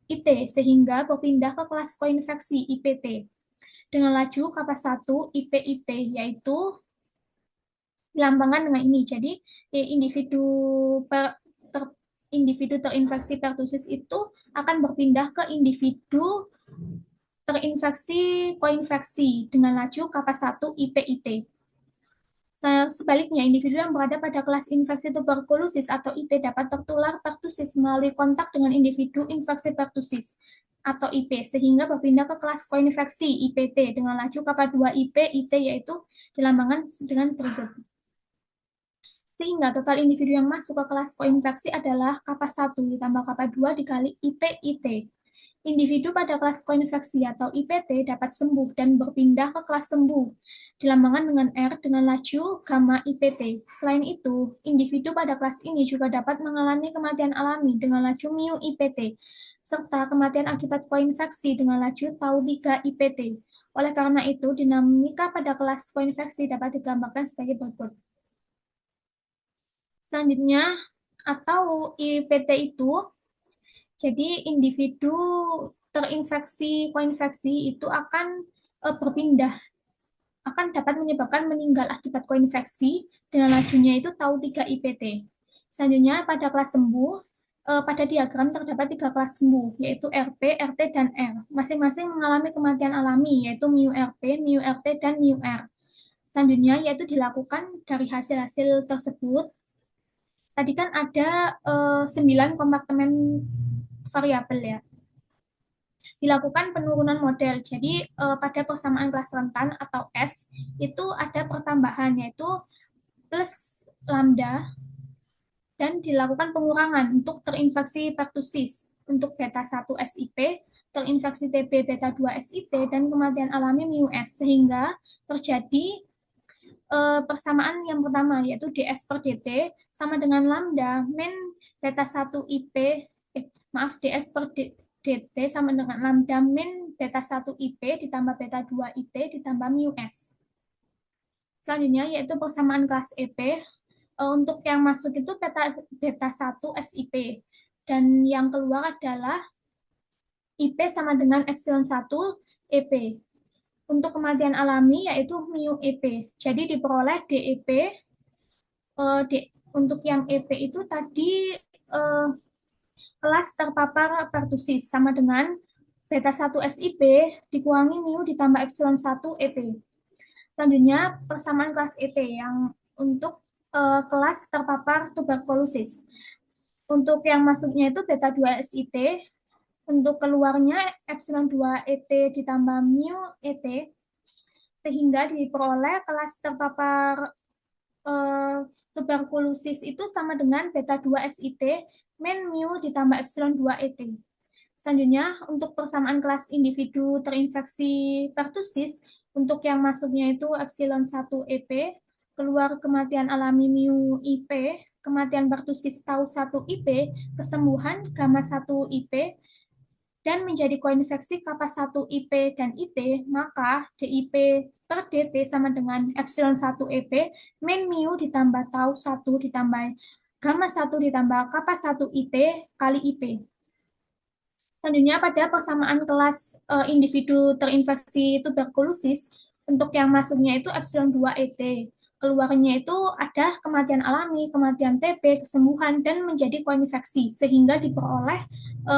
IT sehingga berpindah ke kelas koinfeksi IPT dengan laju kappa 1 IPIT yaitu dilambangkan dengan ini. Jadi individu terinfeksi pertusis itu akan berpindah ke individu terinfeksi koinfeksi dengan laju kappa 1 IPIT. Sebaliknya, individu yang berada pada kelas infeksi tuberkulosis atau IT dapat tertular pertusis melalui kontak dengan individu infeksi pertusis atau IP, sehingga berpindah ke kelas koinfeksi IPT dengan laju kappa 2 IP IT yaitu dilambangkan dengan berikut. Sehingga total individu yang masuk ke kelas koinfeksi adalah kappa 1 ditambah kappa 2 dikali IP IT. Individu pada kelas koinfeksi atau IPT dapat sembuh dan berpindah ke kelas sembuh, dilambangkan dengan R dengan laju gamma IPT. Selain itu, individu pada kelas ini juga dapat mengalami kematian alami dengan laju mu IPT, serta kematian akibat koinfeksi dengan laju tau 3 IPT. Oleh karena itu, dinamika pada kelas koinfeksi dapat digambarkan sebagai berikut. Selanjutnya, atau IPT itu, jadi individu terinfeksi koinfeksi itu akan berpindah, akan dapat menyebabkan meninggal akibat koinfeksi dengan lajunya itu tau 3 IPT. Selanjutnya, pada kelas sembuh, pada diagram terdapat 3 kelas sembuh, yaitu RP, RT, dan R. Masing-masing mengalami kematian alami, yaitu mu RP, mu RT, dan mu R. Selanjutnya, yaitu dilakukan dari hasil-hasil tersebut. Tadi kan ada 9 kompartemen variabel ya. Dilakukan penurunan model. Jadi pada persamaan kelas rentan atau S itu ada pertambahan yaitu plus lambda dan dilakukan pengurangan untuk terinfeksi pertusis untuk beta 1 SIP, terinfeksi TB beta 2 SIT dan kematian alami mu S sehingga terjadi persamaan yang pertama yaitu DS per DT sama dengan lambda min beta 1 IP DS per DT sama dengan lambda min beta 1 IP ditambah beta 2 IT ditambah mu S. Selanjutnya yaitu persamaan kelas EP. Untuk yang masuk itu beta 1 SIP dan yang keluar adalah IP sama dengan epsilon 1 EP. Untuk kematian alami yaitu mu EP. Jadi diperoleh DEP untuk yang EP itu tadi kelas terpapar pertusis sama dengan beta 1 SIP dikurangi mu ditambah epsilon 1 EP. Selanjutnya persamaan kelas EP yang untuk kelas terpapar tuberkulosis. Untuk yang masuknya itu beta 2 SIT, untuk keluarnya epsilon 2 ET ditambah mu ET, sehingga diperoleh kelas terpapar tuberkulosis itu sama dengan beta 2 SIT min mu ditambah epsilon 2 ET. Selanjutnya, untuk persamaan kelas individu terinfeksi pertusis, untuk yang masuknya itu epsilon 1 EP, keluar kematian alami mu IP, kematian pertusis tau 1 IP, kesembuhan gamma 1 IP, dan menjadi koinfeksi kappa 1 IP dan IT, maka DIP per DT sama dengan epsilon 1 EP min mu ditambah tau 1 ditambah gamma 1 ditambah kappa 1 IT kali IP. Selanjutnya pada persamaan kelas individu terinfeksi tuberkulosis, untuk yang masuknya itu epsilon 2 ET. Keluarnya itu ada kematian alami, kematian TB, kesembuhan, dan menjadi koinfeksi, sehingga diperoleh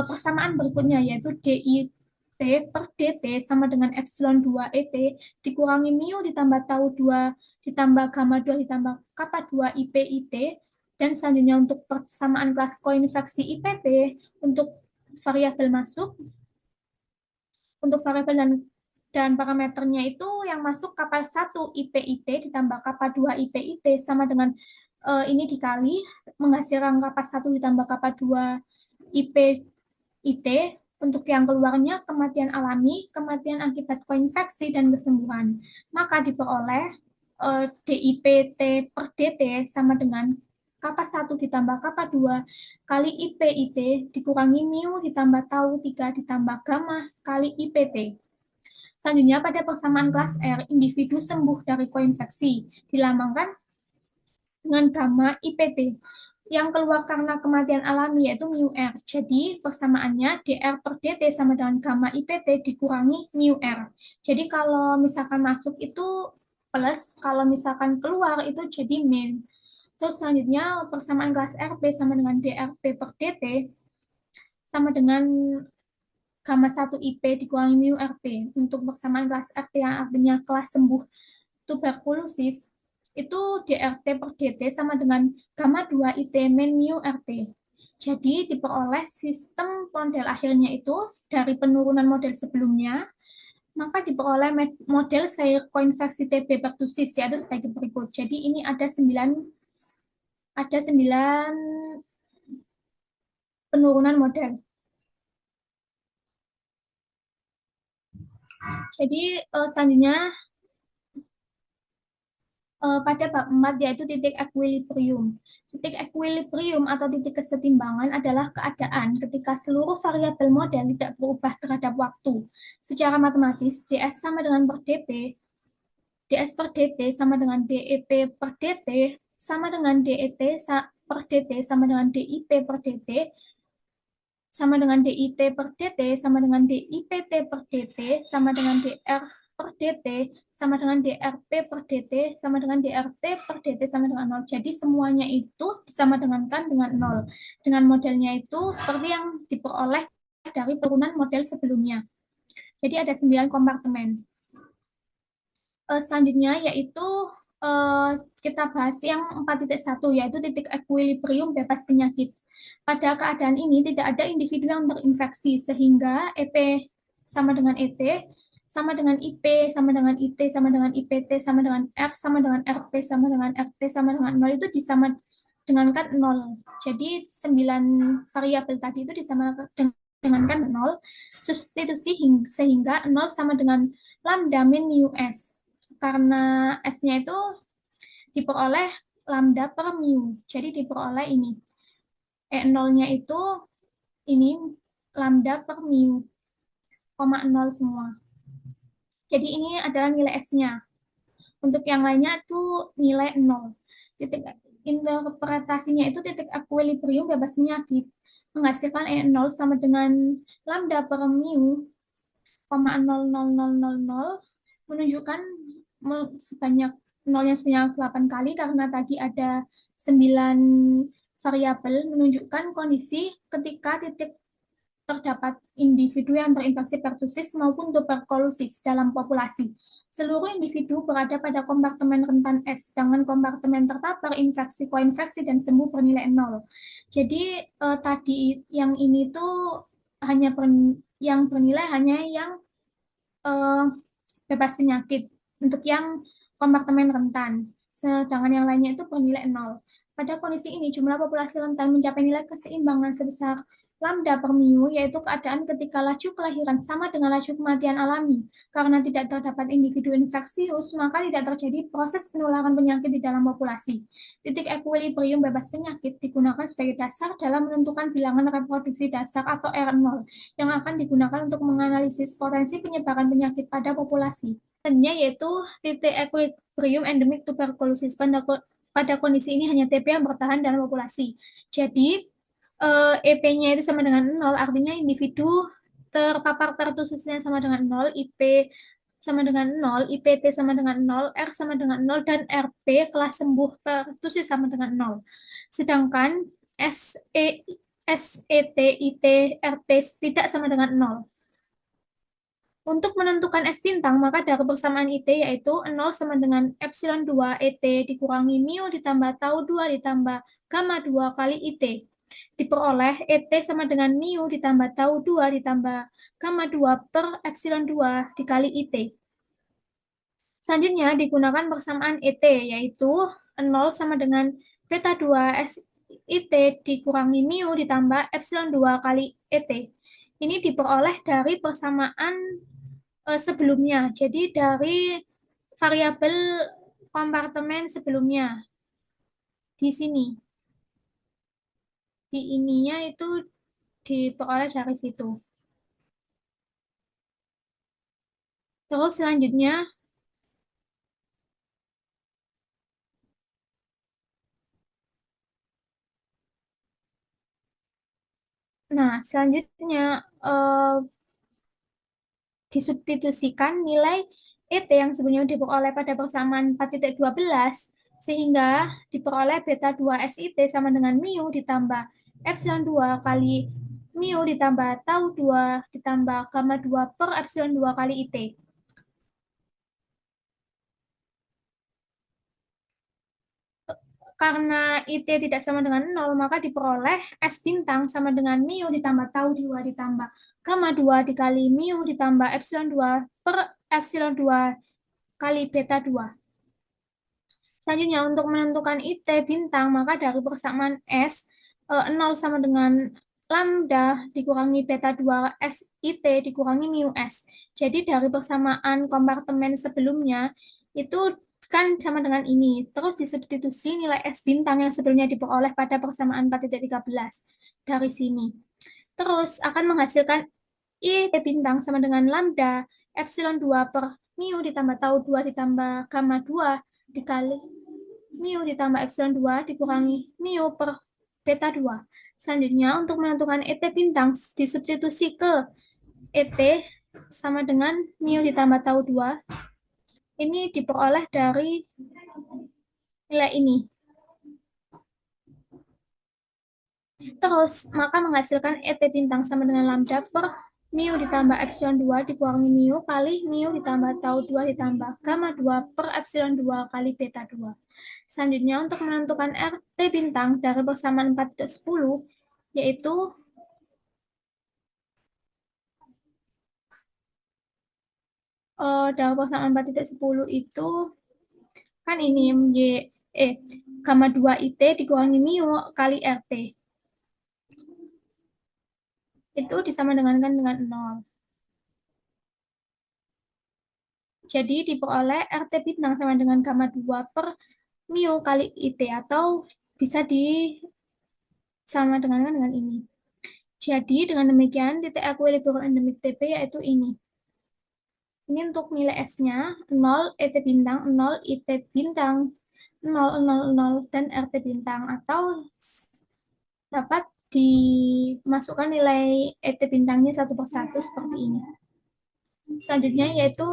persamaan berikutnya, yaitu DIT per DT sama dengan epsilon 2 ET dikurangi mu ditambah tau 2 ditambah gamma 2 ditambah kappa 2 IP IT, dan selanjutnya untuk persamaan kelas koinfeksi IPT, untuk variabel masuk, untuk variabel dan parameternya itu yang masuk kappa 1 IPIT ditambah kappa 2 IPIT sama dengan ini dikali menghasilkan kappa 1 ditambah kappa 2 IPIT. Untuk yang keluarnya kematian alami, kematian akibat koinfeksi, dan kesembuhan. Maka diperoleh DIPT per DT sama dengan kappa 1 ditambah kappa 2 kali IPIT dikurangi mu ditambah tau 3 ditambah gamma kali IPT. Selanjutnya pada persamaan kelas R, individu sembuh dari koinfeksi dilambangkan dengan gamma IPT. Yang keluar karena kematian alami yaitu mu R. Jadi persamaannya DR per DT sama dengan gamma IPT dikurangi mu R. Jadi kalau misalkan masuk itu plus, kalau misalkan keluar itu jadi min. Terus selanjutnya persamaan kelas RP sama dengan DRP per DT sama dengan gamma 1 IP dikurangi mu RP. Untuk persamaan kelas RT yang artinya kelas sembuh tuberkulosis, itu DRT per DT sama dengan gamma 2 IT min mu RT. Jadi diperoleh sistem model akhirnya itu dari penurunan model sebelumnya, maka diperoleh model cair koinfeksi TB pertusis yaitu sebagai berikut. Jadi ini ada 9 penurunan model. Jadi selanjutnya pada bab 4 yaitu titik equilibrium. Titik equilibrium atau titik kesetimbangan adalah keadaan ketika seluruh variabel model tidak berubah terhadap waktu. Secara matematis, ds sama dengan per dp, ds per dt sama dengan dep per dt sama dengan det per dt sama dengan dip per dt sama dengan DIT per DT sama dengan DIPT per DT sama dengan DR per DT sama dengan DRP per DT sama dengan DRT per DT sama dengan 0. Jadi semuanya itu disama dengankan dengan 0. Dengan modelnya itu seperti yang diperoleh dari turunan model sebelumnya. Jadi ada 9 kompartemen. Selanjutnya yaitu kita bahas yang 4.1 yaitu titik equilibrium bebas penyakit. Pada keadaan ini tidak ada individu yang terinfeksi sehingga EP sama dengan ET sama dengan IP sama dengan IT sama dengan IPT sama dengan R sama dengan RP sama dengan RT sama dengan 0 itu disama dengankan 0. Jadi 9 variabel tadi itu disama dengankan 0. Substitusi sehingga 0 sama dengan lambda min mu S. Karena S-nya itu diperoleh lambda per mu. Jadi diperoleh ini. E0-nya itu ini lambda per mu, 0 semua. Jadi ini adalah nilai S-nya. Untuk yang lainnya itu nilai 0. Titik interpretasinya itu titik equilibrium bebas penyakit. Menghasilkan E0 sama dengan lambda per mu, 0,00000 menunjukkan sebanyak nolnya sebanyak 8 kali karena tadi ada 9 variabel menunjukkan kondisi ketika titik terdapat individu yang terinfeksi pertusis maupun tuberkulosis dalam populasi. Seluruh individu berada pada kompartemen rentan S, dengan kompartemen terpapar infeksi, koinfeksi, dan sembuh bernilai 0. Jadi tadi yang ini tuh hanya yang bernilai hanya yang bebas penyakit untuk yang kompartemen rentan, sedangkan yang lainnya itu bernilai 0. Pada kondisi ini, jumlah populasi rentan mencapai nilai keseimbangan sebesar lambda per mu, yaitu keadaan ketika laju kelahiran sama dengan laju kematian alami. Karena tidak terdapat individu infeksius, maka tidak terjadi proses penularan penyakit di dalam populasi. Titik equilibrium bebas penyakit digunakan sebagai dasar dalam menentukan bilangan reproduksi dasar atau R0 yang akan digunakan untuk menganalisis potensi penyebaran penyakit pada populasi. Selanjutnya yaitu titik equilibrium endemik tuberkulosis. Pada kondisi ini hanya TB yang bertahan dalam populasi. Jadi EP-nya itu sama dengan 0, artinya individu terpapar pertusisnya sama dengan 0, IP sama dengan 0, IPT sama dengan 0, R sama dengan 0, dan RP kelas sembuh pertusis sama dengan 0. Sedangkan SET, IT, RT tidak sama dengan 0. Untuk menentukan S bintang, maka dari persamaan IT yaitu 0 sama dengan epsilon 2 ET dikurangi mu ditambah tau 2 ditambah gamma 2 kali IT. Diperoleh ET sama dengan mu ditambah tau 2 ditambah gamma 2 per epsilon 2 dikali IT. Selanjutnya digunakan persamaan ET yaitu 0 sama dengan beta 2 SIT dikurangi mu ditambah epsilon 2 kali ET. Ini diperoleh dari persamaan sebelumnya. Jadi dari variabel kompartemen sebelumnya. Di sini. Di ininya itu diperoleh dari situ. Terus selanjutnya selanjutnya disubstitusikan nilai ET yang sebelumnya diperoleh pada persamaan 4.12 sehingga diperoleh beta 2 SIT sama dengan mu ditambah epsilon 2 kali mu ditambah tau 2 ditambah gamma 2 per epsilon 2 kali IT. Karena IT tidak sama dengan 0, maka diperoleh S bintang sama dengan mu ditambah tau 2 ditambah gamma 2 dikali mu ditambah epsilon 2 per epsilon 2 kali beta 2. Selanjutnya, untuk menentukan IT bintang, maka dari persamaan S, 0 sama dengan lambda dikurangi beta 2 SIT dikurangi mu S. Jadi dari persamaan kompartemen sebelumnya itu kan sama dengan ini. Terus disubstitusi nilai S bintang yang sebelumnya diperoleh pada persamaan 4.13 dari sini. Terus akan menghasilkan I T bintang sama dengan lambda epsilon 2 per mu ditambah tau 2 ditambah gamma 2 dikali mu ditambah epsilon 2 dikurangi mu per beta 2. Selanjutnya untuk menentukan ET bintang disubstitusi ke ET sama dengan mu ditambah tau 2. Ini diperoleh dari nilai ini. Terus, maka menghasilkan ET bintang sama dengan lambda per mu ditambah epsilon 2 dikurangi mu kali mu ditambah tau 2 ditambah gamma 2 per epsilon 2 kali beta 2. Selanjutnya, untuk menentukan RT bintang dari persamaan 4.10, yaitu dari persamaan 4.10 itu kan ini gamma 2 IT dikurangi mu kali RT. Itu disama dengan 0. Jadi diperoleh RT bintang sama dengan gamma 2 per mu kali IT atau bisa disama dengan ini. Jadi dengan demikian titik equilibrium endemik TP yaitu ini. Ini untuk nilai S-nya 0 ET bintang, 0 IT bintang, 0, 0, 0, dan RT bintang atau dapat dimasukkan nilai ET bintangnya satu persatu seperti ini. Selanjutnya yaitu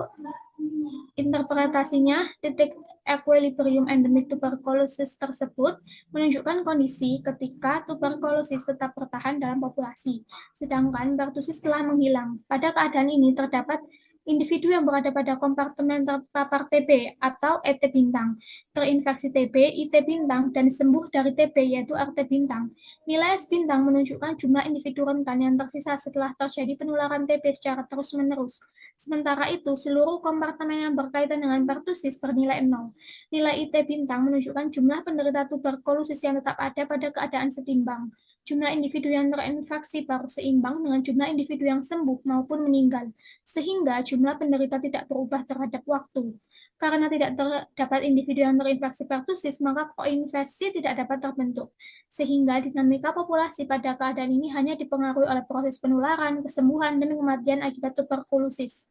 interpretasinya, titik equilibrium endemik tuberkulosis tersebut menunjukkan kondisi ketika tuberkulosis tetap bertahan dalam populasi, sedangkan pertusis telah menghilang. Pada keadaan ini terdapat individu yang berada pada kompartemen terpapar TB atau ET bintang, terinfeksi TB, IT bintang, dan sembuh dari TB yaitu RT bintang. Nilai S bintang menunjukkan jumlah individu rentan yang tersisa setelah terjadi penularan TB secara terus-menerus. Sementara itu, seluruh kompartemen yang berkaitan dengan pertusis bernilai 0. Nilai IT bintang menunjukkan jumlah penderita tuberkulosis yang tetap ada pada keadaan setimbang. Jumlah individu yang terinfeksi baru seimbang dengan jumlah individu yang sembuh maupun meninggal, sehingga jumlah penderita tidak berubah terhadap waktu. Karena tidak terdapat individu yang terinfeksi pertusis, maka koinfeksi tidak dapat terbentuk. Sehingga dinamika populasi pada keadaan ini hanya dipengaruhi oleh proses penularan, kesembuhan, dan kematian akibat tuberkulosis.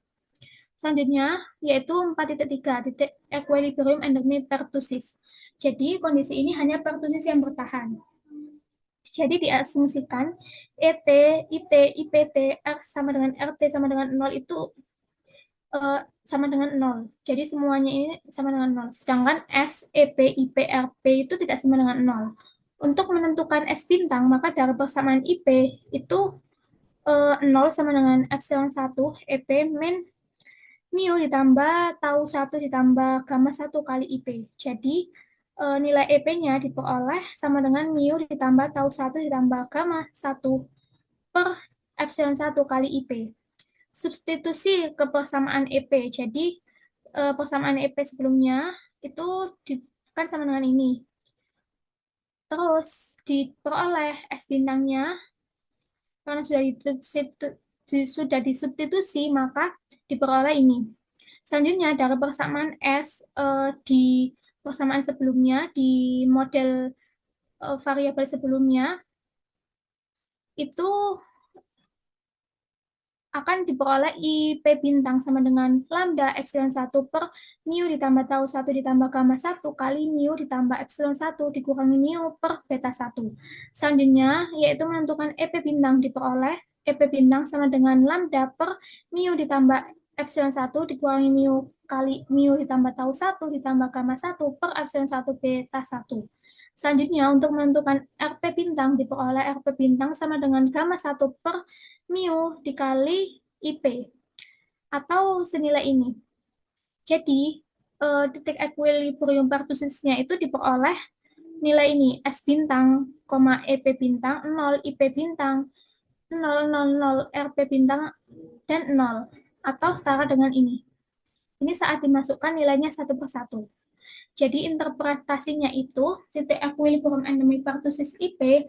Selanjutnya, yaitu 4.3, titik equilibrium endemik pertusis. Jadi, kondisi ini hanya pertusis yang bertahan. Jadi diasumsikan ET, IT, IPT, R sama dengan RT sama dengan 0 itu sama dengan 0. Jadi semuanya ini sama dengan 0. Sedangkan S, EP, IP, RP itu tidak sama dengan 0. Untuk menentukan S bintang, maka dari persamaan IP itu 0 sama dengan epsilon 1 EP min mu ditambah tau 1 ditambah gamma 1 kali IP. Jadi nilai EP-nya diperoleh sama dengan mu ditambah tau 1 ditambah gamma 1 per epsilon 1 kali IP. Substitusi ke persamaan EP. Jadi persamaan EP sebelumnya itu kan sama dengan ini. Terus diperoleh S bintangnya karena sudah disubstitusi maka diperoleh ini. Selanjutnya dari persamaan S di persamaan sebelumnya di model variabel sebelumnya itu akan diperoleh IP bintang sama dengan lambda epsilon 1 per mu ditambah tau 1 ditambah gamma 1 kali mu ditambah epsilon 1 dikurangi mu per beta 1. Selanjutnya, yaitu menentukan EP bintang diperoleh EP bintang sama dengan lambda per mu ditambah epsilon 1 dikurangi mu kali mu ditambah tau 1 ditambah gamma 1 per epsilon 1 beta 1. Selanjutnya, untuk menentukan RP bintang diperoleh RP bintang sama dengan gamma 1 per mu dikali IP atau senilai ini. Jadi titik equilibrium pertusisnya itu diperoleh nilai ini S bintang, EP bintang, 0 IP bintang, 0, 0, 0 RP bintang, dan 0 atau setara dengan ini. Ini saat dimasukkan nilainya satu persatu. Jadi interpretasinya itu titik equilibrium endemik pertusis IP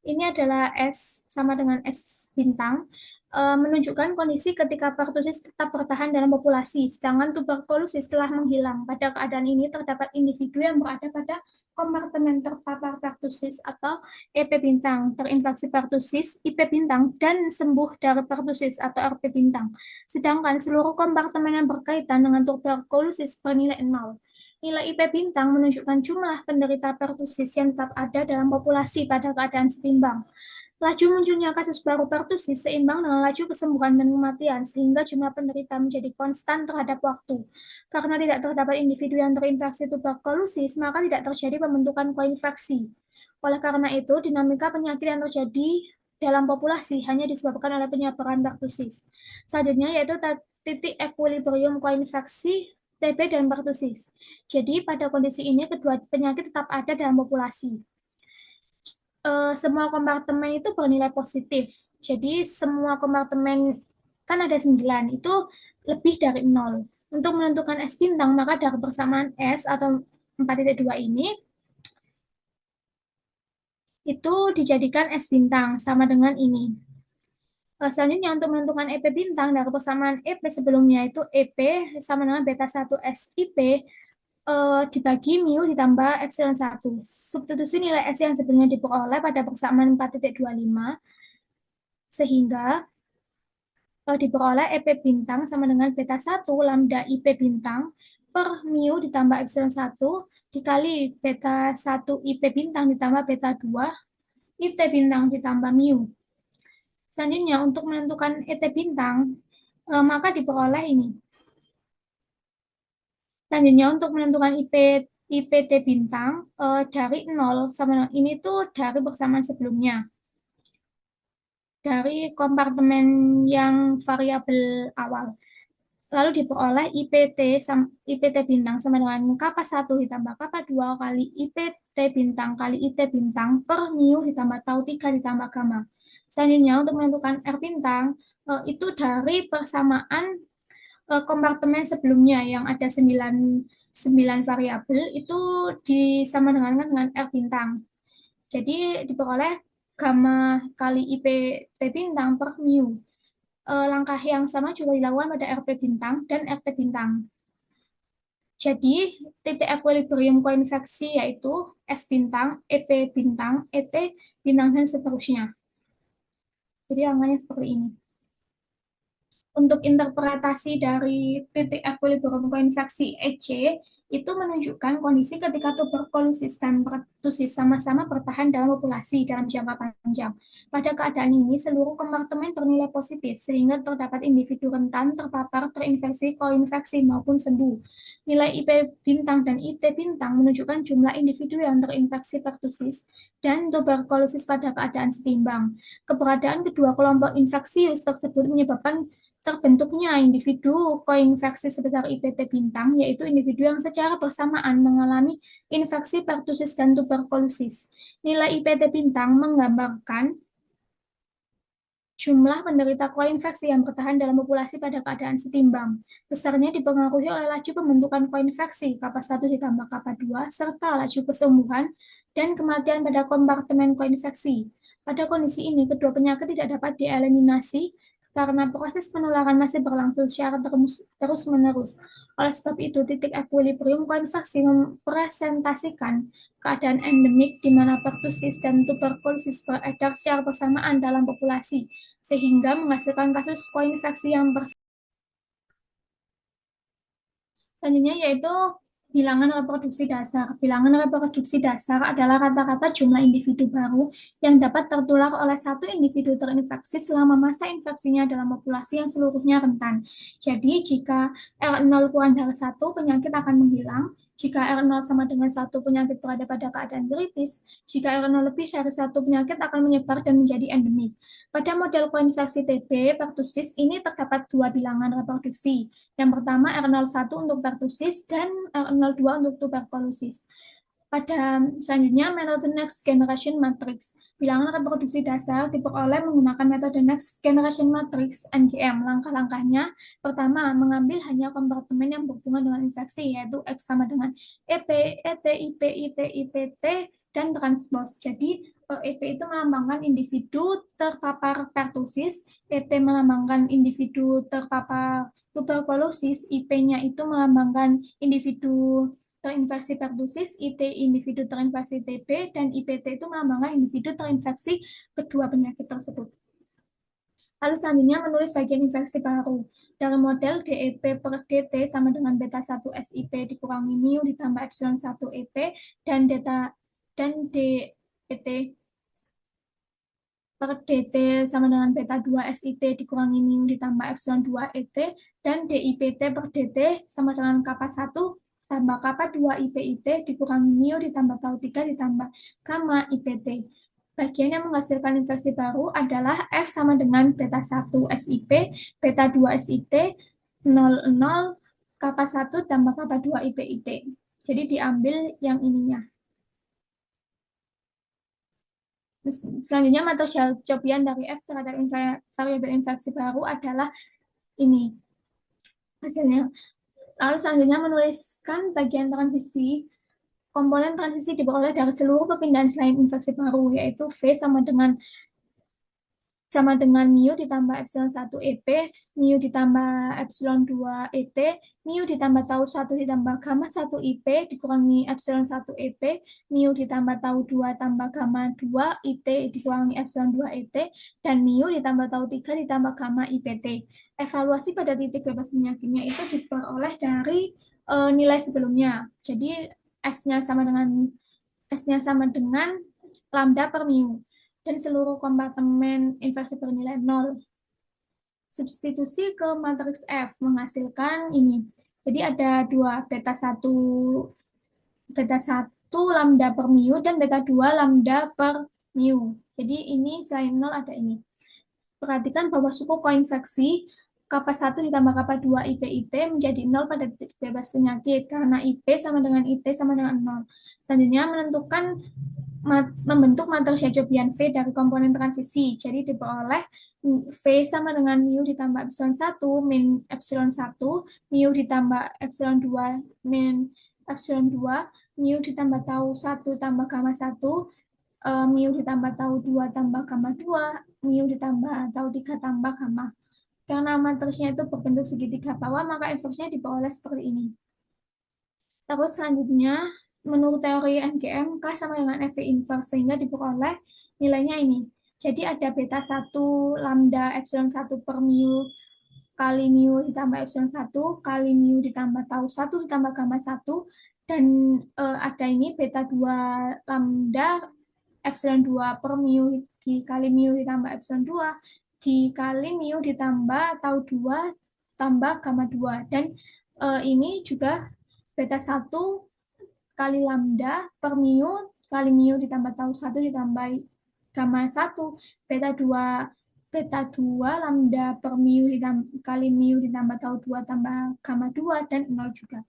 ini adalah S sama dengan S bintang. menunjukkan kondisi ketika pertusis tetap bertahan dalam populasi, sedangkan tuberkulosis telah menghilang. Pada keadaan ini terdapat individu yang berada pada kompartemen terpapar pertusis atau EP bintang, terinfeksi pertusis, IP bintang, dan sembuh dari pertusis atau RP bintang. Sedangkan seluruh kompartemen yang berkaitan dengan tuberkulosis bernilai 0. Nilai IP bintang menunjukkan jumlah penderita pertusis yang tetap ada dalam populasi pada keadaan setimbang. Laju munculnya kasus baru pertusis seimbang dengan laju kesembuhan dan kematian, sehingga jumlah penderita menjadi konstan terhadap waktu. Karena tidak terdapat individu yang terinfeksi tuberkulosis, maka tidak terjadi pembentukan koinfeksi. Oleh karena itu, dinamika penyakit yang terjadi dalam populasi hanya disebabkan oleh penyebaran pertusis. Selanjutnya yaitu titik equilibrium koinfeksi TB dan pertusis. Jadi pada kondisi ini kedua penyakit tetap ada dalam populasi. Semua kompartemen itu bernilai positif. Jadi semua kompartemen kan ada 9, itu lebih dari 0. Untuk menentukan S bintang, maka dari persamaan S atau 4,2 ini, itu dijadikan S bintang, sama dengan ini. Selanjutnya untuk menentukan EP bintang dari persamaan EP sebelumnya itu EP sama dengan beta 1 SIP dibagi mu ditambah epsilon 1. Substitusi nilai S yang sebelumnya diperoleh pada persamaan 4,25 sehingga diperoleh EP bintang sama dengan beta 1 lambda IP bintang per mu ditambah epsilon 1 dikali beta 1 IP bintang ditambah beta 2 IT bintang ditambah mu. Selanjutnya untuk menentukan ET bintang maka diperoleh ini. Selanjutnya untuk menentukan IPT bintang dari 0 sama ini tuh dari persamaan sebelumnya. Dari kompartemen yang variabel awal. Lalu diperoleh IPT bintang sama dengan kappa 1 ditambah kappa 2 kali IPT bintang kali IT bintang per mu ditambah tau 3 ditambah gamma. Selanjutnya untuk menentukan R bintang itu dari persamaan kompartemen sebelumnya yang ada 9 variabel itu disama dengan R bintang. Jadi diperoleh gamma kali IPT bintang per mu. Langkah yang sama juga dilakukan pada RP bintang dan RT bintang. Jadi, titik equilibrium koinfeksi yaitu S bintang, EP bintang, ET bintang, dan seterusnya. Jadi, angkanya seperti ini. Untuk interpretasi dari titik equilibrium koinfeksi EC, itu menunjukkan kondisi ketika tuberkulosis dan pertusis sama-sama bertahan dalam populasi dalam jangka panjang. Pada keadaan ini, seluruh kompartemen bernilai positif, sehingga terdapat individu rentan terpapar, terinfeksi, koinfeksi, maupun sembuh. Nilai IP bintang dan IT bintang menunjukkan jumlah individu yang terinfeksi pertusis dan tuberkulosis pada keadaan setimbang. Keberadaan kedua kelompok infeksius tersebut menyebabkan terbentuknya individu koinfeksi sebesar IPT bintang, yaitu individu yang secara bersamaan mengalami infeksi pertusis dan tuberkulosis. Nilai IPT bintang menggambarkan jumlah penderita koinfeksi yang bertahan dalam populasi pada keadaan setimbang. Besarnya dipengaruhi oleh laju pembentukan koinfeksi, kappa 1 ditambah kappa 2, serta laju kesembuhan dan kematian pada kompartemen koinfeksi. Pada kondisi ini, kedua penyakit tidak dapat dieliminasi karena proses penularan masih berlangsung secara terus-menerus. Oleh sebab itu, titik equilibrium koinfeksi mempresentasikan keadaan endemik di mana pertusis dan tuberkulosis beredar secara bersamaan dalam populasi, sehingga menghasilkan kasus koinfeksi yang selanjutnya yaitu bilangan reproduksi dasar. Bilangan reproduksi dasar adalah rata-rata jumlah individu baru yang dapat tertular oleh satu individu terinfeksi selama masa infeksinya dalam populasi yang seluruhnya rentan. Jadi, jika R0 kurang dari 1, penyakit akan menghilang. Jika R0 sama dengan 1, penyakit berada pada keadaan kritis. Jika R0 lebih dari 1, penyakit akan menyebar dan menjadi endemik. Pada model koinfeksi TB, pertusis ini terdapat dua bilangan reproduksi. Yang pertama R01 untuk pertusis dan R02 untuk tuberkulosis. Pada selanjutnya metode next generation matrix. Bilangan reproduksi dasar diperoleh menggunakan metode next generation matrix NGM. Langkah-langkahnya, pertama, mengambil hanya kompartemen yang berhubungan dengan infeksi, yaitu X sama dengan EP, ET, IP, IT, IPT, dan transpos. Jadi EP itu melambangkan individu terpapar pertusis, PT melambangkan individu terpapar tuberkulosis, IP-nya itu melambangkan individu terinfeksi pertusis, IT individu terinfeksi TB, dan IPT itu melambangkan individu terinfeksi kedua penyakit tersebut. Lalu selanjutnya menulis bagian infeksi baru. Dari model DEP per DT sama dengan beta 1 SIP dikurangi mu ditambah epsilon 1 EP dan DET per DT sama dengan beta 2 SIT dikurangi mu ditambah epsilon 2 ET dan DIPT per DT sama dengan kappa 1 tambah kappa 2 IPIT dikurangi mu ditambah tau 3 ditambah gamma IPT. Bagian yang menghasilkan infeksi baru adalah F sama dengan beta 1 SIP, beta 2 SIT, 00, kappa 1 tambah kappa 2 IPIT. Jadi diambil yang ininya. Selanjutnya material copian dari F terhadap variabel infeksi baru adalah ini hasilnya. Lalu selanjutnya menuliskan bagian transisi. Komponen transisi diperoleh dari seluruh perpindahan selain infeksi baru, yaitu V sama dengan mu ditambah epsilon 1 EP, mu ditambah epsilon 2 ET, mu ditambah tau 1 ditambah gamma 1 IP dikurangi epsilon 1 EP, mu ditambah tau 2 tambah gamma 2 IT dikurangi epsilon 2 ET, dan mu ditambah tau 3 ditambah gamma IPT. Evaluasi pada titik bebas penyakitnya itu diperoleh dari nilai sebelumnya. Jadi S-nya sama dengan lambda per mu dan seluruh kompartemen infeksi bernilai 0. Substitusi ke matriks F menghasilkan ini. Jadi ada dua, beta 1 lambda per mu dan beta 2 lambda per mu. Jadi ini selain 0 ada ini. Perhatikan bahwa suku koinfeksi kappa 1 ditambah kappa 2 IPIT menjadi 0 pada titik bebas penyakit karena IP sama dengan IT sama dengan 0. Selanjutnya membentuk matriks Jacobian V dari komponen transisi. Jadi diperoleh V sama dengan mu ditambah epsilon 1 min epsilon 1, mu ditambah epsilon 2 min epsilon 2, mu ditambah tau 1 tambah gamma 1, mu ditambah tau 2 tambah gamma 2, mu ditambah tau 3 tambah gamma. Karena matriksnya itu berbentuk segitiga bawah, maka inversnya diperoleh seperti ini. Terus selanjutnya, menurut teori NGM, K sama dengan FV inverse, sehingga diperoleh nilainya ini. Jadi ada beta 1 lambda epsilon 1 per mu kali mu ditambah epsilon 1 kali mu ditambah tau 1 ditambah gamma 1, dan ada ini beta 2 lambda epsilon 2 per mu dikali mu ditambah epsilon 2 dikali mu ditambah tau 2 tambah gamma 2, dan ini juga beta 1 kali lambda per mu kali mu ditambah tau 1 ditambah gamma 1, beta 2 lambda per mu kali mu ditambah tau 2 tambah gamma 2, dan 0 juga.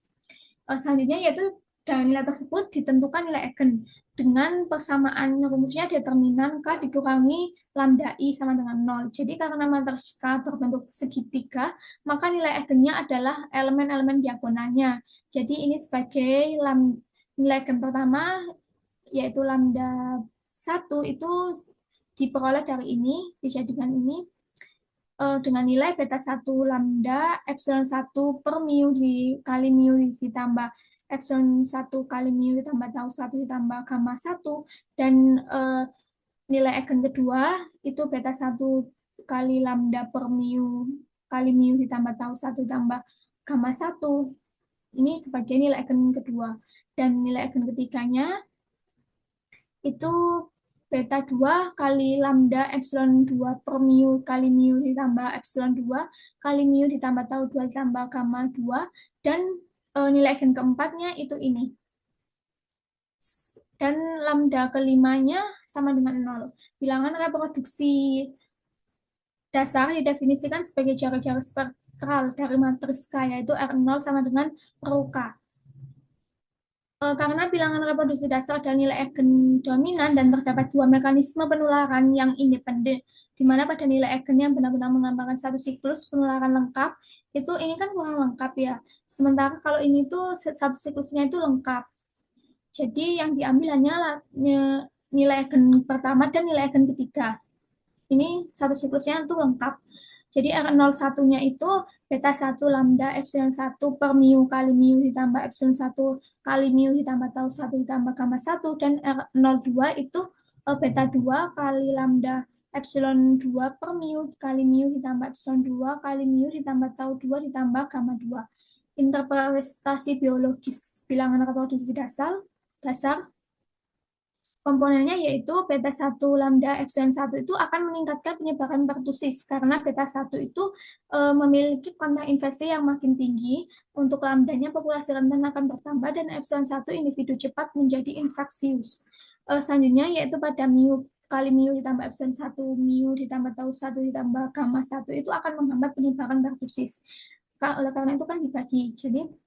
Selanjutnya yaitu dari nilai tersebut ditentukan nilai eigen dengan persamaan rumusnya determinan K dikurangi lambda I sama dengan 0. Jadi karena matriks K berbentuk segitiga, maka nilai eigennya adalah elemen-elemen diagonalnya. Jadi ini sebagai nilai eigen pertama, yaitu lambda 1 itu diperoleh dari ini, dijadikan ini, dengan nilai beta 1 lambda epsilon 1 per mu dikali mu ditambah epsilon 1 kali mu ditambah tau 1 ditambah gamma 1, dan nilai eigen kedua itu beta 1 kali lambda per mu kali mu ditambah tau 1 ditambah gamma 1. Ini sebagai nilai eigen kedua. Dan nilai eigen ketiganya itu beta 2 kali lambda epsilon 2 per mu kali mu ditambah epsilon 2 kali mu ditambah tau 2 ditambah gamma 2, dan nilai eigen keempatnya itu ini. Dan lambda kelimanya sama dengan 0. Bilangan reproduksi dasar didefinisikan sebagai jarak-jarak spektral dari matriks K, yaitu R0 sama dengan rho K. Karena bilangan reproduksi dasar dan nilai eigen dominan dan terdapat dua mekanisme penularan yang independen, di mana pada nilai eigen yang benar-benar menggambarkan satu siklus penularan lengkap, itu ini kan kurang lengkap ya. Sementara kalau ini tuh satu siklusnya itu lengkap. Jadi yang diambil hanyalah nilai agen pertama dan nilai agen ketiga. Ini satu siklusnya itu lengkap. Jadi R01-nya itu beta 1 lambda epsilon 1 per mu kali mu ditambah epsilon 1 kali mu ditambah tau 1 ditambah gamma 1, dan R02 itu beta 2 kali lambda epsilon 2 per mu kali mu ditambah epsilon 2 kali mu ditambah tau 2 ditambah gamma 2. Interpretasi biologis bilangan reproduksi dasar komponennya yaitu beta 1 lambda epsilon 1 itu akan meningkatkan penyebaran pertusis karena beta 1 itu memiliki kontak infeksi yang makin tinggi. Untuk lambdanya populasi rentan akan bertambah dan epsilon 1 individu cepat menjadi infeksius. Selanjutnya yaitu pada mu kali mu ditambah epsilon 1 mu ditambah tau 1 ditambah gamma 1 itu akan menghambat penyebaran pertusis. Oleh karena itu kan dibagi. Jadi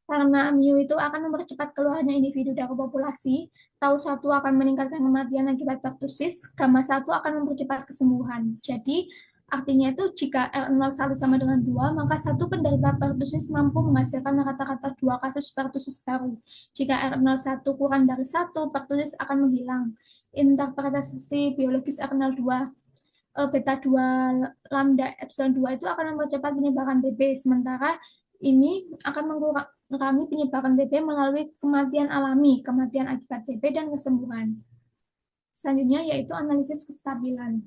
karena mu itu akan mempercepat keluarnya individu dari populasi, tau 1 akan meningkatkan kematian akibat pertusis, gamma 1 akan mempercepat kesembuhan. Jadi, artinya itu jika R01 sama dengan 2, maka satu penderita pertusis mampu menghasilkan rata-rata 2 kasus pertusis baru. Jika R01 kurang dari 1, pertusis akan menghilang. Interpretasi biologis R02 beta 2 lambda epsilon 2 itu akan mempercepat penyebaran TB, sementara ini akan mengurangi penyebaran TB melalui kematian alami, kematian akibat TB, dan kesembuhan. Selanjutnya yaitu analisis kestabilan.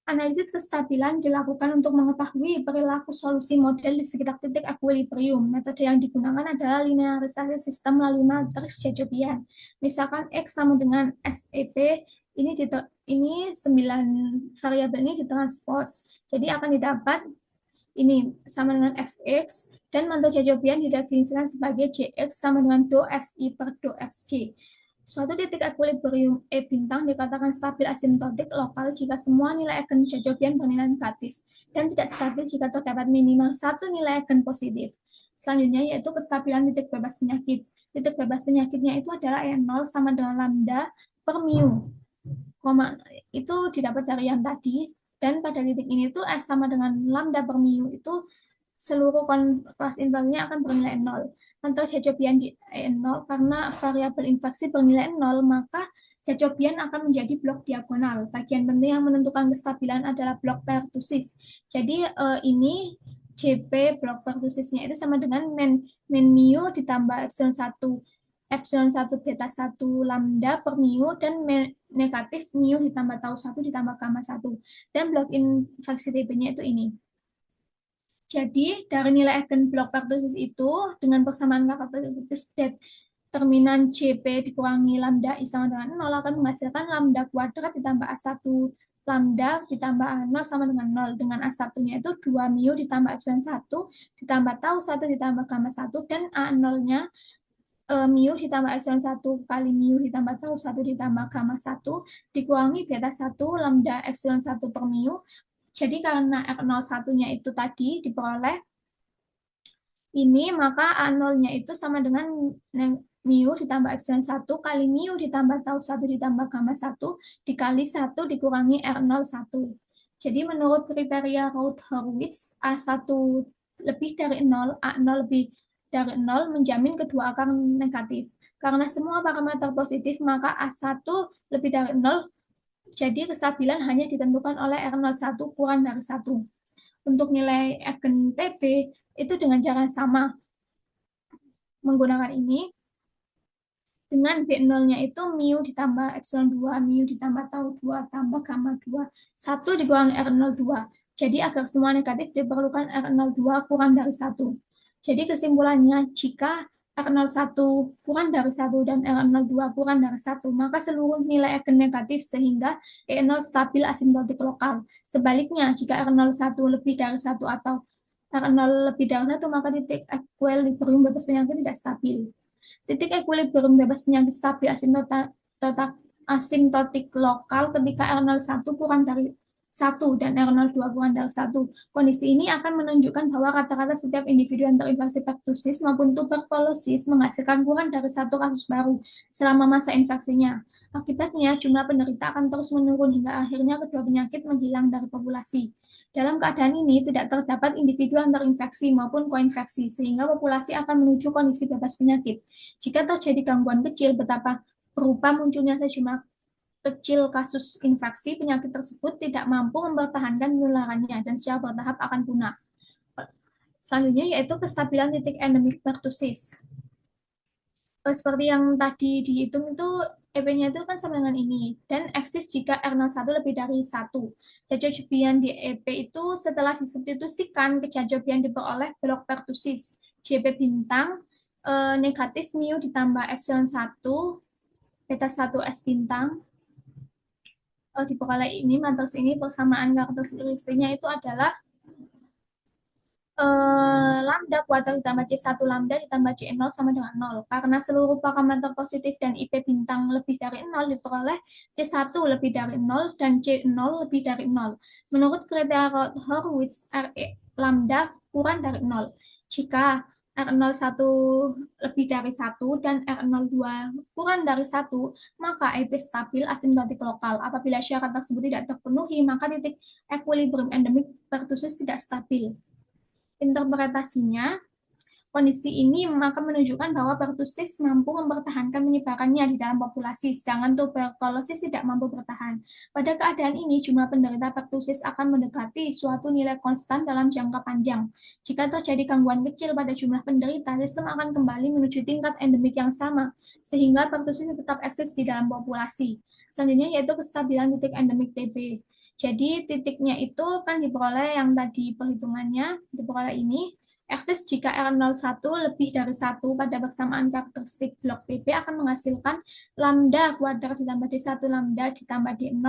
Analisis kestabilan dilakukan untuk mengetahui perilaku solusi model di sekitar titik equilibrium. Metode yang digunakan adalah linearisasi sistem melalui matriks Jacobian. Misalkan X sama dengan SEP, ini 9 variabel ini ditranspos. Jadi akan didapat ini sama dengan fx, dan mantel Jacobian didefinisikan sebagai Jx sama dengan do Fi per do Xj. Suatu titik equilibrium E bintang dikatakan stabil asimtotik lokal jika semua nilai eigen Jacobian bernilai negatif, dan tidak stabil jika terdapat minimal satu nilai eigen positif. Selanjutnya yaitu kestabilan titik bebas penyakit. Titik bebas penyakitnya itu adalah E0 sama dengan lambda per mu. Itu didapat dari yang tadi, dan pada titik ini tuh S sama dengan lambda per mu itu seluruh kelas infeksinya akan bernilai 0. Mantel Jacobian di 0 karena variabel infeksi bernilai 0, maka Jacobian akan menjadi blok diagonal. Bagian penting yang menentukan kestabilan adalah blok pertusis. Jadi ini JP blok pertusisnya itu sama dengan min mu ditambah epsilon 1 beta 1 lambda per mu, dan negatif mu ditambah tau 1 ditambah gamma 1. Dan blok infeksi TB-nya itu ini. Jadi, dari nilai eigen blok pertusis itu, dengan persamaan karakteristik determinan JP dikurangi lambda I sama dengan 0 akan menghasilkan lambda kuadrat ditambah A1 lambda ditambah A0 sama dengan 0. Dengan A1-nya itu 2 mu ditambah epsilon 1 ditambah tau 1 ditambah gamma 1, dan A0-nya mu ditambah epsilon 1 kali mu ditambah tau 1 ditambah gamma 1 dikurangi beta 1 lambda epsilon 1 per mu. Jadi karena R01-nya itu tadi diperoleh ini, maka A0-nya itu sama dengan mu ditambah epsilon 1 kali mu ditambah tau 1 ditambah gamma 1 dikali 1 dikurangi R01. Jadi menurut kriteria Routh-Hurwitz, A1 lebih dari 0, A0 lebih dari 0 menjamin kedua akar negatif. Karena semua parameter positif, maka A1 lebih dari 0, jadi kestabilan hanya ditentukan oleh R01 kurang dari 1. Untuk nilai eigen TB itu dengan cara sama. Menggunakan ini, dengan B0-nya itu mu ditambah epsilon 2, mu ditambah tau 2, tambah gamma 2, 1 dikurangi R02. Jadi agar semua negatif diperlukan R02 kurang dari 1. Jadi kesimpulannya, jika R01 kurang dari 1 dan R02 kurang dari 1, maka seluruh nilai eigen negatif sehingga E0 stabil asimtotik lokal. Sebaliknya, jika R01 lebih dari 1 atau R0 lebih dari 1, maka titik equilibrium bebas penyakit tidak stabil. Titik equilibrium bebas penyakit stabil asimtotik lokal ketika R01 kurang dari 1 dan R02 kurang dari 1. Kondisi ini akan menunjukkan bahwa rata-rata setiap individu yang terinfeksi pertusis maupun tuberkulosis menghasilkan kurang dari 1 kasus baru selama masa infeksinya. Akibatnya, jumlah penderita akan terus menurun hingga akhirnya kedua penyakit menghilang dari populasi. Dalam keadaan ini, tidak terdapat individu yang terinfeksi maupun koinfeksi, sehingga populasi akan menuju kondisi bebas penyakit. Jika terjadi gangguan kecil, betapa berupa munculnya sejumlah kecil kasus infeksi, penyakit tersebut tidak mampu mempertahankan penularannya dan secara bertahap akan punah. Selanjutnya yaitu kestabilan titik endemik pertussis. Seperti yang tadi dihitung itu EP-nya itu kan sama dengan ini dan eksis jika R01 lebih dari 1. Kecocobian di EP itu setelah disubstitusikan kecocobian diperoleh belok pertussis JP bintang negatif mu ditambah epsilon 1 beta 1 S bintang diperoleh ini matriks ini persamaan karakteristiknya itu adalah lambda kuadrat ditambah C1 lambda ditambah C0 sama dengan 0. Karena seluruh parameter positif dan IP bintang lebih dari 0 diperoleh C1 lebih dari 0 dan C0 lebih dari 0. Menurut kriteria Horowitz, RE lambda kurang dari 0. Jika R01 lebih dari 1 dan R02 kurang dari 1, maka IP stabil asimptotik lokal. Apabila syarat tersebut tidak terpenuhi, maka titik equilibrium endemik pertussis tidak stabil. Interpretasinya, kondisi ini maka menunjukkan bahwa pertussis mampu mempertahankan penyebarannya di dalam populasi, sedangkan tuberkulosis tidak mampu bertahan. Pada keadaan ini, jumlah penderita pertussis akan mendekati suatu nilai konstan dalam jangka panjang. Jika terjadi gangguan kecil pada jumlah penderita, sistem akan kembali menuju tingkat endemik yang sama, sehingga pertussis tetap eksis di dalam populasi. Selanjutnya yaitu kestabilan titik endemik TB. Jadi titiknya itu kan diperoleh yang tadi perhitungannya, diperoleh ini, eksis jika R01 lebih dari 1 pada bersamaan karakteristik blok TB akan menghasilkan lambda kuadrat ditambah D1 lambda ditambah D0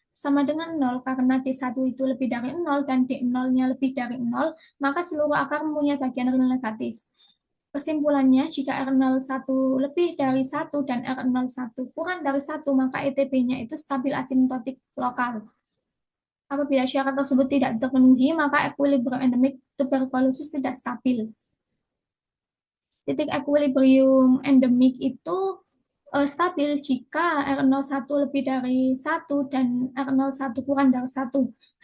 sama dengan 0 karena D1 itu lebih dari 0 dan D0-nya lebih dari 0, maka seluruh akar mempunyai bagian real negatif. Kesimpulannya, jika R01 lebih dari 1 dan R01 kurang dari 1, maka ETB-nya itu stabil asimptotik lokal. Apabila syarat tersebut tidak terpenuhi, maka equilibrium endemik tuberkulosis tidak stabil. Titik equilibrium endemik itu stabil jika R01 lebih dari 1 dan R01 kurang dari 1.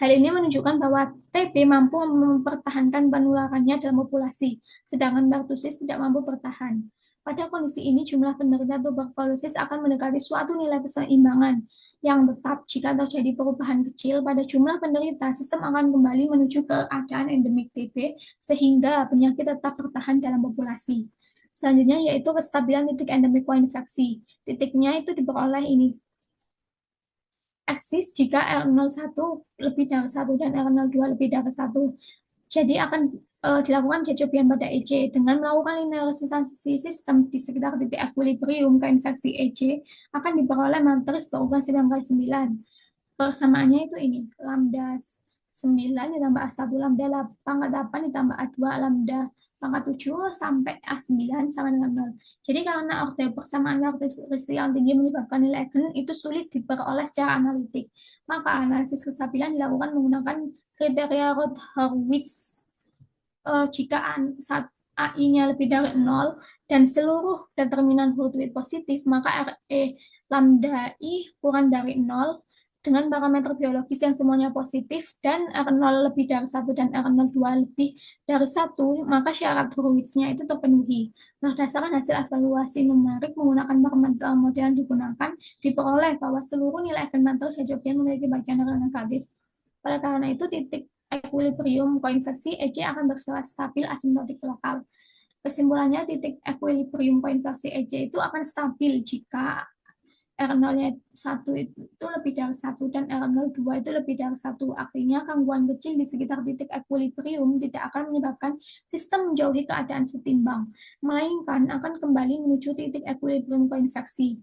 Hal ini menunjukkan bahwa TB mampu mempertahankan penularannya dalam populasi, sedangkan pertussis tidak mampu bertahan. Pada kondisi ini, jumlah penderita tuberkulosis akan mendekati suatu nilai keseimbangan yang tetap. Jika terjadi perubahan kecil pada jumlah penderita, sistem akan kembali menuju ke keadaan endemik TB sehingga penyakit tetap bertahan dalam populasi. Selanjutnya yaitu kestabilan titik endemik koinfeksi. Titiknya itu diperoleh ini eksis jika R01 lebih dari 1 dan R02 lebih dari 1. Jadi akan dilakukan jacobian pada EC dengan melakukan linearisasi sistem di sekitar titik equilibrium koinfeksi EC akan diperoleh matriks berukuran 9x9. Persamaannya itu ini, lambda 9 ditambah A1 lambda pangkat 8 ditambah A2 lambda pangkat 7 sampai A9 sama dengan 0. Jadi karena order persamaan karakteristik yang tinggi menyebabkan nilai eigen itu sulit diperoleh secara analitik. Maka analisis kestabilan dilakukan menggunakan kriteria Roth-Horowitz. Jika AI-nya lebih dari 0 dan seluruh determinan Hurwitz positif, maka RE lambda I kurang dari 0 dengan parameter biologis yang semuanya positif dan R0 lebih dari 1 dan R02 lebih dari 1, maka syarat Hurwitz-nya itu terpenuhi. Berdasarkan hasil evaluasi numerik menggunakan parameter model yang digunakan, diperoleh bahwa seluruh nilai eigenmatriks Jacobian memiliki bagian real negatif. Oleh karena itu, titik equilibrium koinfeksi EC akan bersifat stabil asimptotik lokal. Kesimpulannya, titik equilibrium koinfeksi EC itu akan stabil jika R0-nya 1 itu lebih dari 1 dan R02 itu lebih dari 1. Artinya gangguan kecil di sekitar titik equilibrium tidak akan menyebabkan sistem menjauhi keadaan setimbang, melainkan akan kembali menuju titik equilibrium koinfeksi.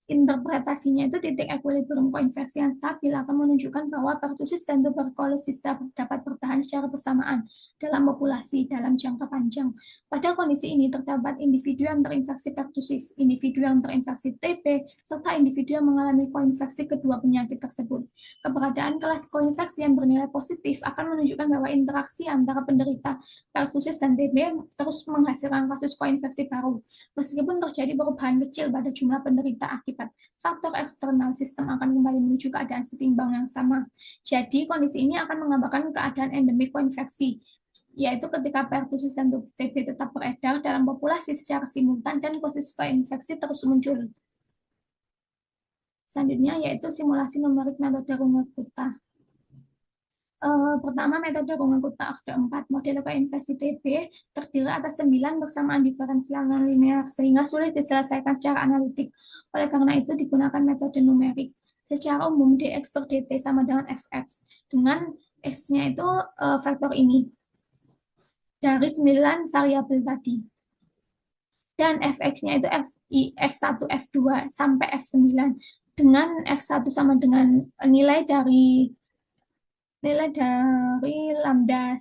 Interpretasinya itu titik equilibrium koinfeksi yang stabil akan menunjukkan bahwa pertussis dan tuberkulosis dapat bertahan secara bersamaan dalam populasi dalam jangka panjang. Pada kondisi ini terdapat individu yang terinfeksi pertussis, individu yang terinfeksi TB, serta individu yang mengalami koinfeksi kedua penyakit tersebut. Keberadaan kelas koinfeksi yang bernilai positif akan menunjukkan bahwa interaksi antara penderita pertussis dan TB terus menghasilkan kasus koinfeksi baru, meskipun terjadi perubahan kecil pada jumlah penderita akibat berakibat faktor eksternal, sistem akan kembali menuju keadaan setimbang yang sama. Jadi, kondisi ini akan menggambarkan keadaan endemik koinfeksi, yaitu ketika pertusis dan TB tetap beredar dalam populasi secara simultan dan proses koinfeksi terus muncul. Selanjutnya yaitu simulasi numerik metode Runge-Kutta. Pertama, metode Runge-Kutta orde 4. Model koinfeksi TB terdiri atas 9 persamaan diferensial nonlinear, sehingga sulit diselesaikan secara analitik. Oleh karena itu, digunakan metode numerik. Secara umum, dx per dt sama dengan fx, dengan x-nya itu vektor ini, dari 9 variabel tadi. Dan fx-nya itu f1, f2, sampai f9, dengan f1 sama dengan nilai dari lambda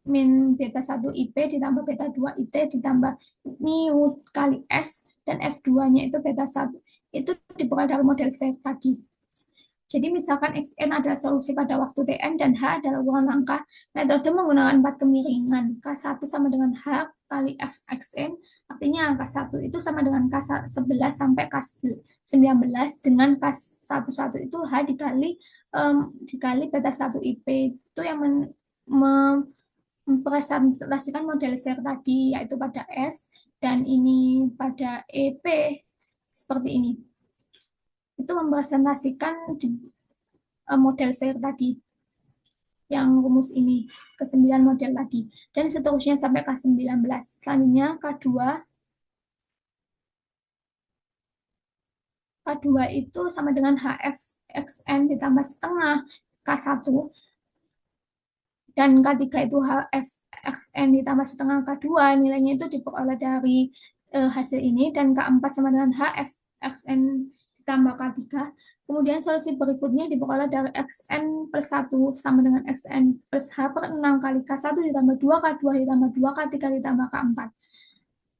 min beta 1 IP ditambah beta 2 IT ditambah mu kali S, dan F2-nya itu beta 1. Itu diperoleh dari model C tadi. Jadi misalkan Xn adalah solusi pada waktu Tn dan H adalah ukuran langkah, metode menggunakan 4 kemiringan. K1 sama dengan H kali Fxn, artinya angka 1 itu sama dengan K11 sampai K19, dengan K11 itu H dikali beta 1 IP, itu yang mempresentasikan model SER tadi, yaitu pada S, dan ini pada EP seperti ini. Itu mempresentasikan model SER tadi, yang rumus ini, ke-9 model tadi, dan seterusnya sampai K19. Selanjutnya K2 itu sama dengan HF XN ditambah setengah K1, dan K3 itu HF XN ditambah setengah K2, nilainya itu diperoleh dari hasil ini, dan K4 sama dengan HF XN ditambah K3. Kemudian solusi berikutnya diperoleh dari XN plus 1 sama dengan XN plus H per 6 kali K1 ditambah 2, K2 ditambah 2, K3 ditambah K4.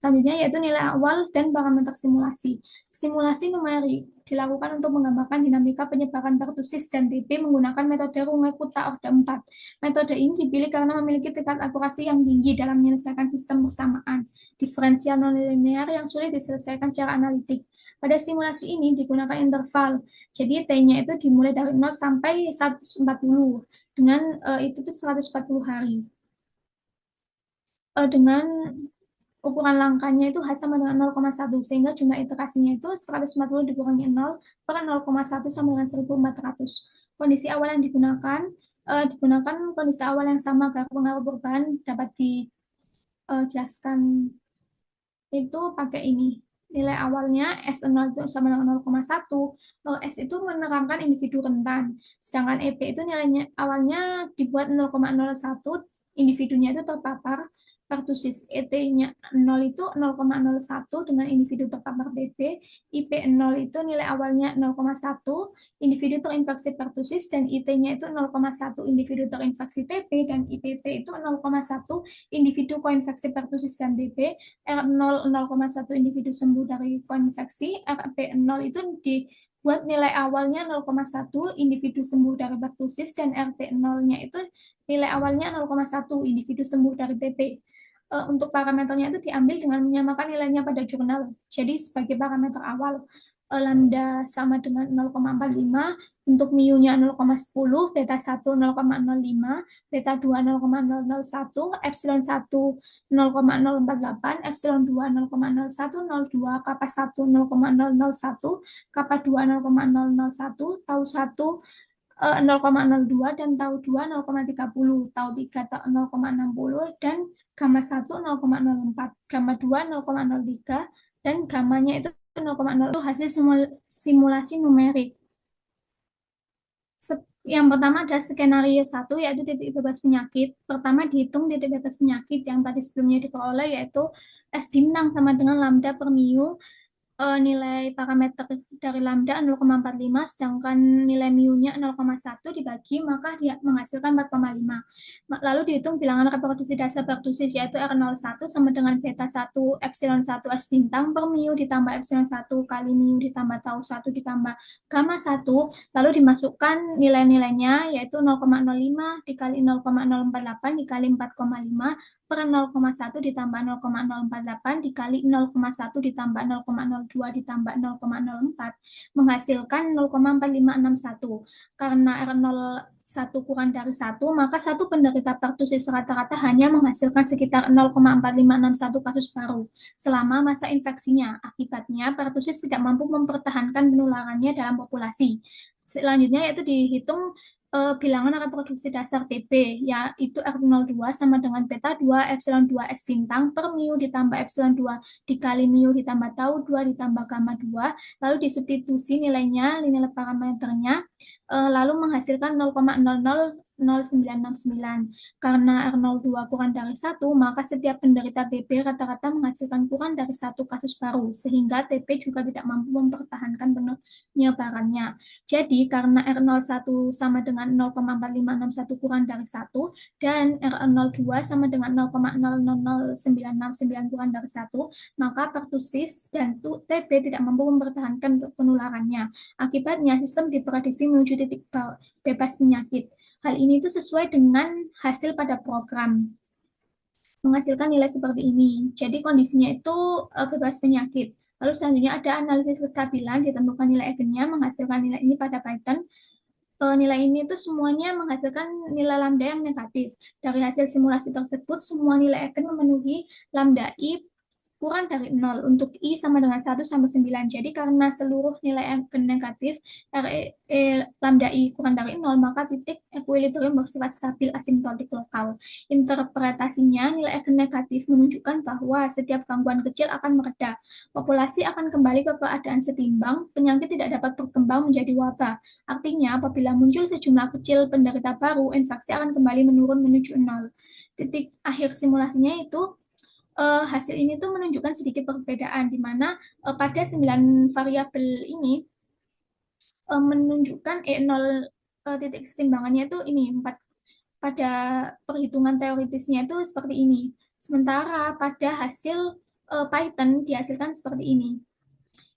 Selanjutnya yaitu nilai awal dan parameter simulasi. Simulasi numerik dilakukan untuk menggambarkan dinamika penyebaran pertusis dan TB menggunakan metode Runge-Kutta orde 4. Metode ini dipilih karena memiliki tingkat akurasi yang tinggi dalam menyelesaikan sistem persamaan diferensial nonlinear yang sulit diselesaikan secara analitik. Pada simulasi ini digunakan interval, jadi T-nya itu dimulai dari 0 sampai 140, dengan itu tuh 140 hari. Dengan ukuran langkahnya itu H sama dengan 0,1, sehingga jumlah iterasinya itu 140 dikurangi 0 per 0,1 sama dengan 1400. Kondisi awal yang digunakan kondisi awal yang sama agar pengaruh perubahan dapat dijelaskan itu pakai ini. Nilai awalnya S0 itu sama dengan 0,1. S itu menerangkan individu rentan, sedangkan EP itu nilainya awalnya dibuat 0,01, individunya itu terpapar pertusis. ET-nya 0 itu 0,01 dengan individu terpapar TB, IP0 itu nilai awalnya 0,1, individu terinfeksi pertusis, dan IT-nya itu 0,1 individu terinfeksi TB, dan IPT itu 0,1 individu koinfeksi pertusis dan TB, R0 0,1 individu sembuh dari koinfeksi, RP0 itu dibuat nilai awalnya 0,1 individu sembuh dari pertusis, dan RT0-nya itu nilai awalnya 0,1 individu sembuh dari TB. Untuk parameternya itu diambil dengan menyamakan nilainya pada jurnal. Jadi sebagai parameter awal, lambda sama dengan 0,45, untuk mu-nya 0,10, beta 1 0,05, beta 2 0,001, epsilon 1 0,048, epsilon 2 0,0102, kappa 1 0,001, kappa 2 0,001, tau 1 0,02, dan tau 2 0,30, tau 3 0,60, dan gamma 1 0,04, gamma 2 0,03, dan gammanya itu 0,0. Itu hasil simulasi numerik. Yang pertama ada skenario 1, yaitu titik bebas penyakit. Pertama dihitung titik bebas penyakit yang tadi sebelumnya diperoleh, yaitu S bintang sama dengan lambda per mu, nilai parameter dari lambda 0,45, sedangkan nilai mu-nya 0,1 dibagi, maka dia menghasilkan 4,5. Lalu dihitung bilangan reproduksi dasar pertusis, yaitu R01 sama dengan beta 1 epsilon 1 S bintang per mu ditambah epsilon 1 kali mu ditambah tau 1 ditambah gamma 1, lalu dimasukkan nilai-nilainya, yaitu 0,05 dikali 0,048 dikali 4,5, per 0,1 ditambah 0,048 dikali 0,1 ditambah 0,02 ditambah 0,04 menghasilkan 0,4561. Karena R01 kurang dari 1, maka satu penderita pertusis rata-rata hanya menghasilkan sekitar 0,4561 kasus baru selama masa infeksinya. Akibatnya, pertusis tidak mampu mempertahankan penularannya dalam populasi. Selanjutnya yaitu dihitung bilangan reproduksi dasar TB, yaitu R02 sama dengan beta 2 epsilon 2 S bintang per mu ditambah epsilon 2 dikali mu ditambah tau 2 ditambah gamma 2, lalu disubstitusi nilainya, nilai parameternya, lalu menghasilkan 0,000969. Karena R02 kurang dari 1, maka setiap penderita TB rata-rata menghasilkan kurang dari 1 kasus baru, sehingga TB juga tidak mampu mempertahankan penyebarannya. Jadi, karena R01 sama dengan 0,4561 kurang dari 1, dan R02 sama dengan 0,000969 kurang dari 1, maka pertusis dan TB tidak mampu mempertahankan penularannya. Akibatnya, sistem diprediksi menuju titik bebas penyakit. Hal ini itu sesuai dengan hasil pada program, menghasilkan nilai seperti ini. Jadi kondisinya itu bebas penyakit. Lalu selanjutnya ada analisis kestabilan, ditentukan nilai eigennya, menghasilkan nilai ini pada Python. Nilai ini itu semuanya menghasilkan nilai lambda yang negatif. Dari hasil simulasi tersebut, semua nilai eigen memenuhi lambda I kurang dari 0 untuk I sama dengan 1 sampai 9. Jadi karena seluruh nilai eigen negatif lambda I kurang dari 0, maka titik equilibrium bersifat stabil asimtotik lokal. Interpretasinya, nilai eigen negatif menunjukkan bahwa setiap gangguan kecil akan mereda. Populasi akan kembali ke keadaan setimbang, penyakit tidak dapat berkembang menjadi wabah. Artinya, apabila muncul sejumlah kecil penderita baru, infeksi akan kembali menurun menuju 0. Titik akhir simulasinya itu hasil ini tuh menunjukkan sedikit perbedaan di mana pada 9 variabel ini menunjukkan E0 titik kesetimbangannya itu ini 4 pada perhitungan teoritisnya itu seperti ini. Sementara pada hasil Python dihasilkan seperti ini.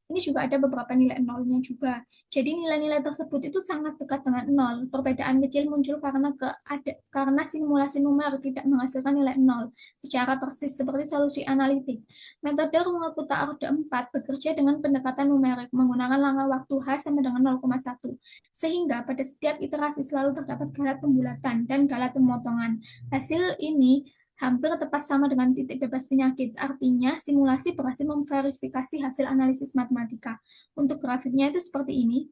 Ini juga ada beberapa nilai nolnya juga. Jadi nilai-nilai tersebut itu sangat dekat dengan nol. Perbedaan kecil muncul karena simulasi numerik tidak menghasilkan nilai nol secara persis seperti solusi analitik. Metode runge Kutta orde 4 bekerja dengan pendekatan numerik menggunakan langkah waktu H sama dengan 0,1. Sehingga pada setiap iterasi selalu terdapat galat pembulatan dan galat pemotongan. Hasil ini hampir tepat sama dengan titik bebas penyakit. Artinya, simulasi berhasil memverifikasi hasil analisis matematika. Untuk grafiknya itu seperti ini.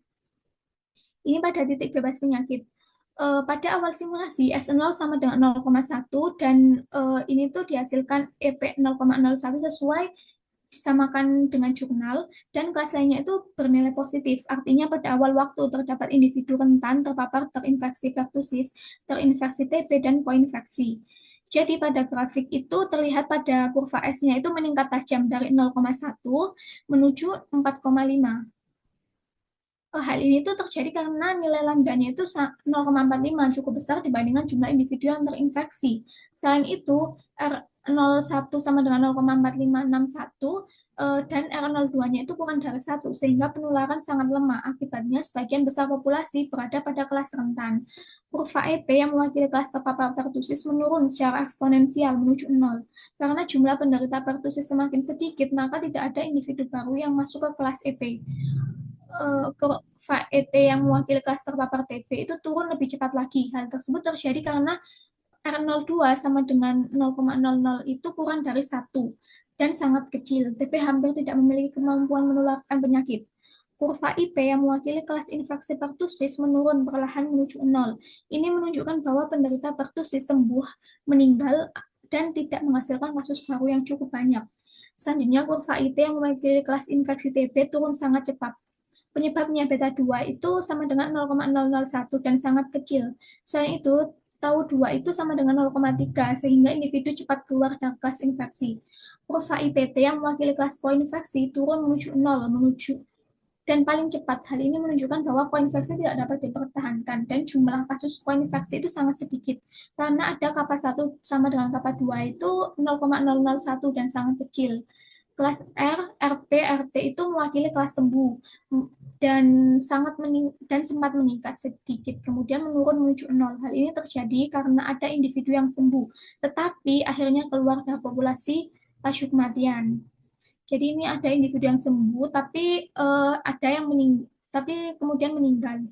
Ini pada titik bebas penyakit. Pada awal simulasi, S0 sama dengan 0,1 dan ini tuh dihasilkan EP 0,01 sesuai disamakan dengan jurnal, dan kelas lainnya itu bernilai positif. Artinya pada awal waktu terdapat individu rentan terpapar terinfeksi pertusis, terinfeksi TB, dan koinfeksi. Jadi pada grafik itu terlihat pada kurva S-nya itu meningkat tajam dari 0,1 menuju 4,5. Hal ini tuh terjadi karena nilai lambdanya itu 0,45 cukup besar dibandingkan jumlah individu yang terinfeksi. Selain itu, R01 sama dengan 0,4561 dan R02-nya itu kurang dari 1, sehingga penularan sangat lemah. Akibatnya, sebagian besar populasi berada pada kelas rentan. Kurva EP yang mewakili kelas terpapar pertusis menurun secara eksponensial menuju 0. Karena jumlah penderita pertusis semakin sedikit, maka tidak ada individu baru yang masuk ke kelas EP. Kurva ET yang mewakili kelas terpapar TB itu turun lebih cepat lagi. Hal tersebut terjadi karena R02 sama dengan 0,00 itu kurang dari 1 dan sangat kecil. TB hampir tidak memiliki kemampuan menularkan penyakit. Kurva IP yang mewakili kelas infeksi pertusis menurun perlahan menuju 0. Ini menunjukkan bahwa penderita pertusis sembuh, meninggal, dan tidak menghasilkan kasus baru yang cukup banyak. Selanjutnya, kurva IT yang mewakili kelas infeksi TB turun sangat cepat. Penyebabnya beta 2 itu sama dengan 0,001 dan sangat kecil. Selain itu, tau 2 itu sama dengan 0,3 sehingga individu cepat keluar dari kelas infeksi. Kurva IPT yang mewakili kelas koinfeksi turun menuju 0 dan paling cepat. Hal ini menunjukkan bahwa koinfeksi tidak dapat dipertahankan dan jumlah kasus koinfeksi itu sangat sedikit karena ada kappa 1 sama dengan kappa 2 itu 0,001 dan sangat kecil. Kelas R, RP, RT itu mewakili kelas sembuh dan dan sempat meningkat sedikit, kemudian menurun menuju nol. Hal ini terjadi karena ada individu yang sembuh, tetapi akhirnya keluar dari populasi laju kematian. Jadi ini ada individu yang sembuh, tapi ada yang tapi kemudian meninggal.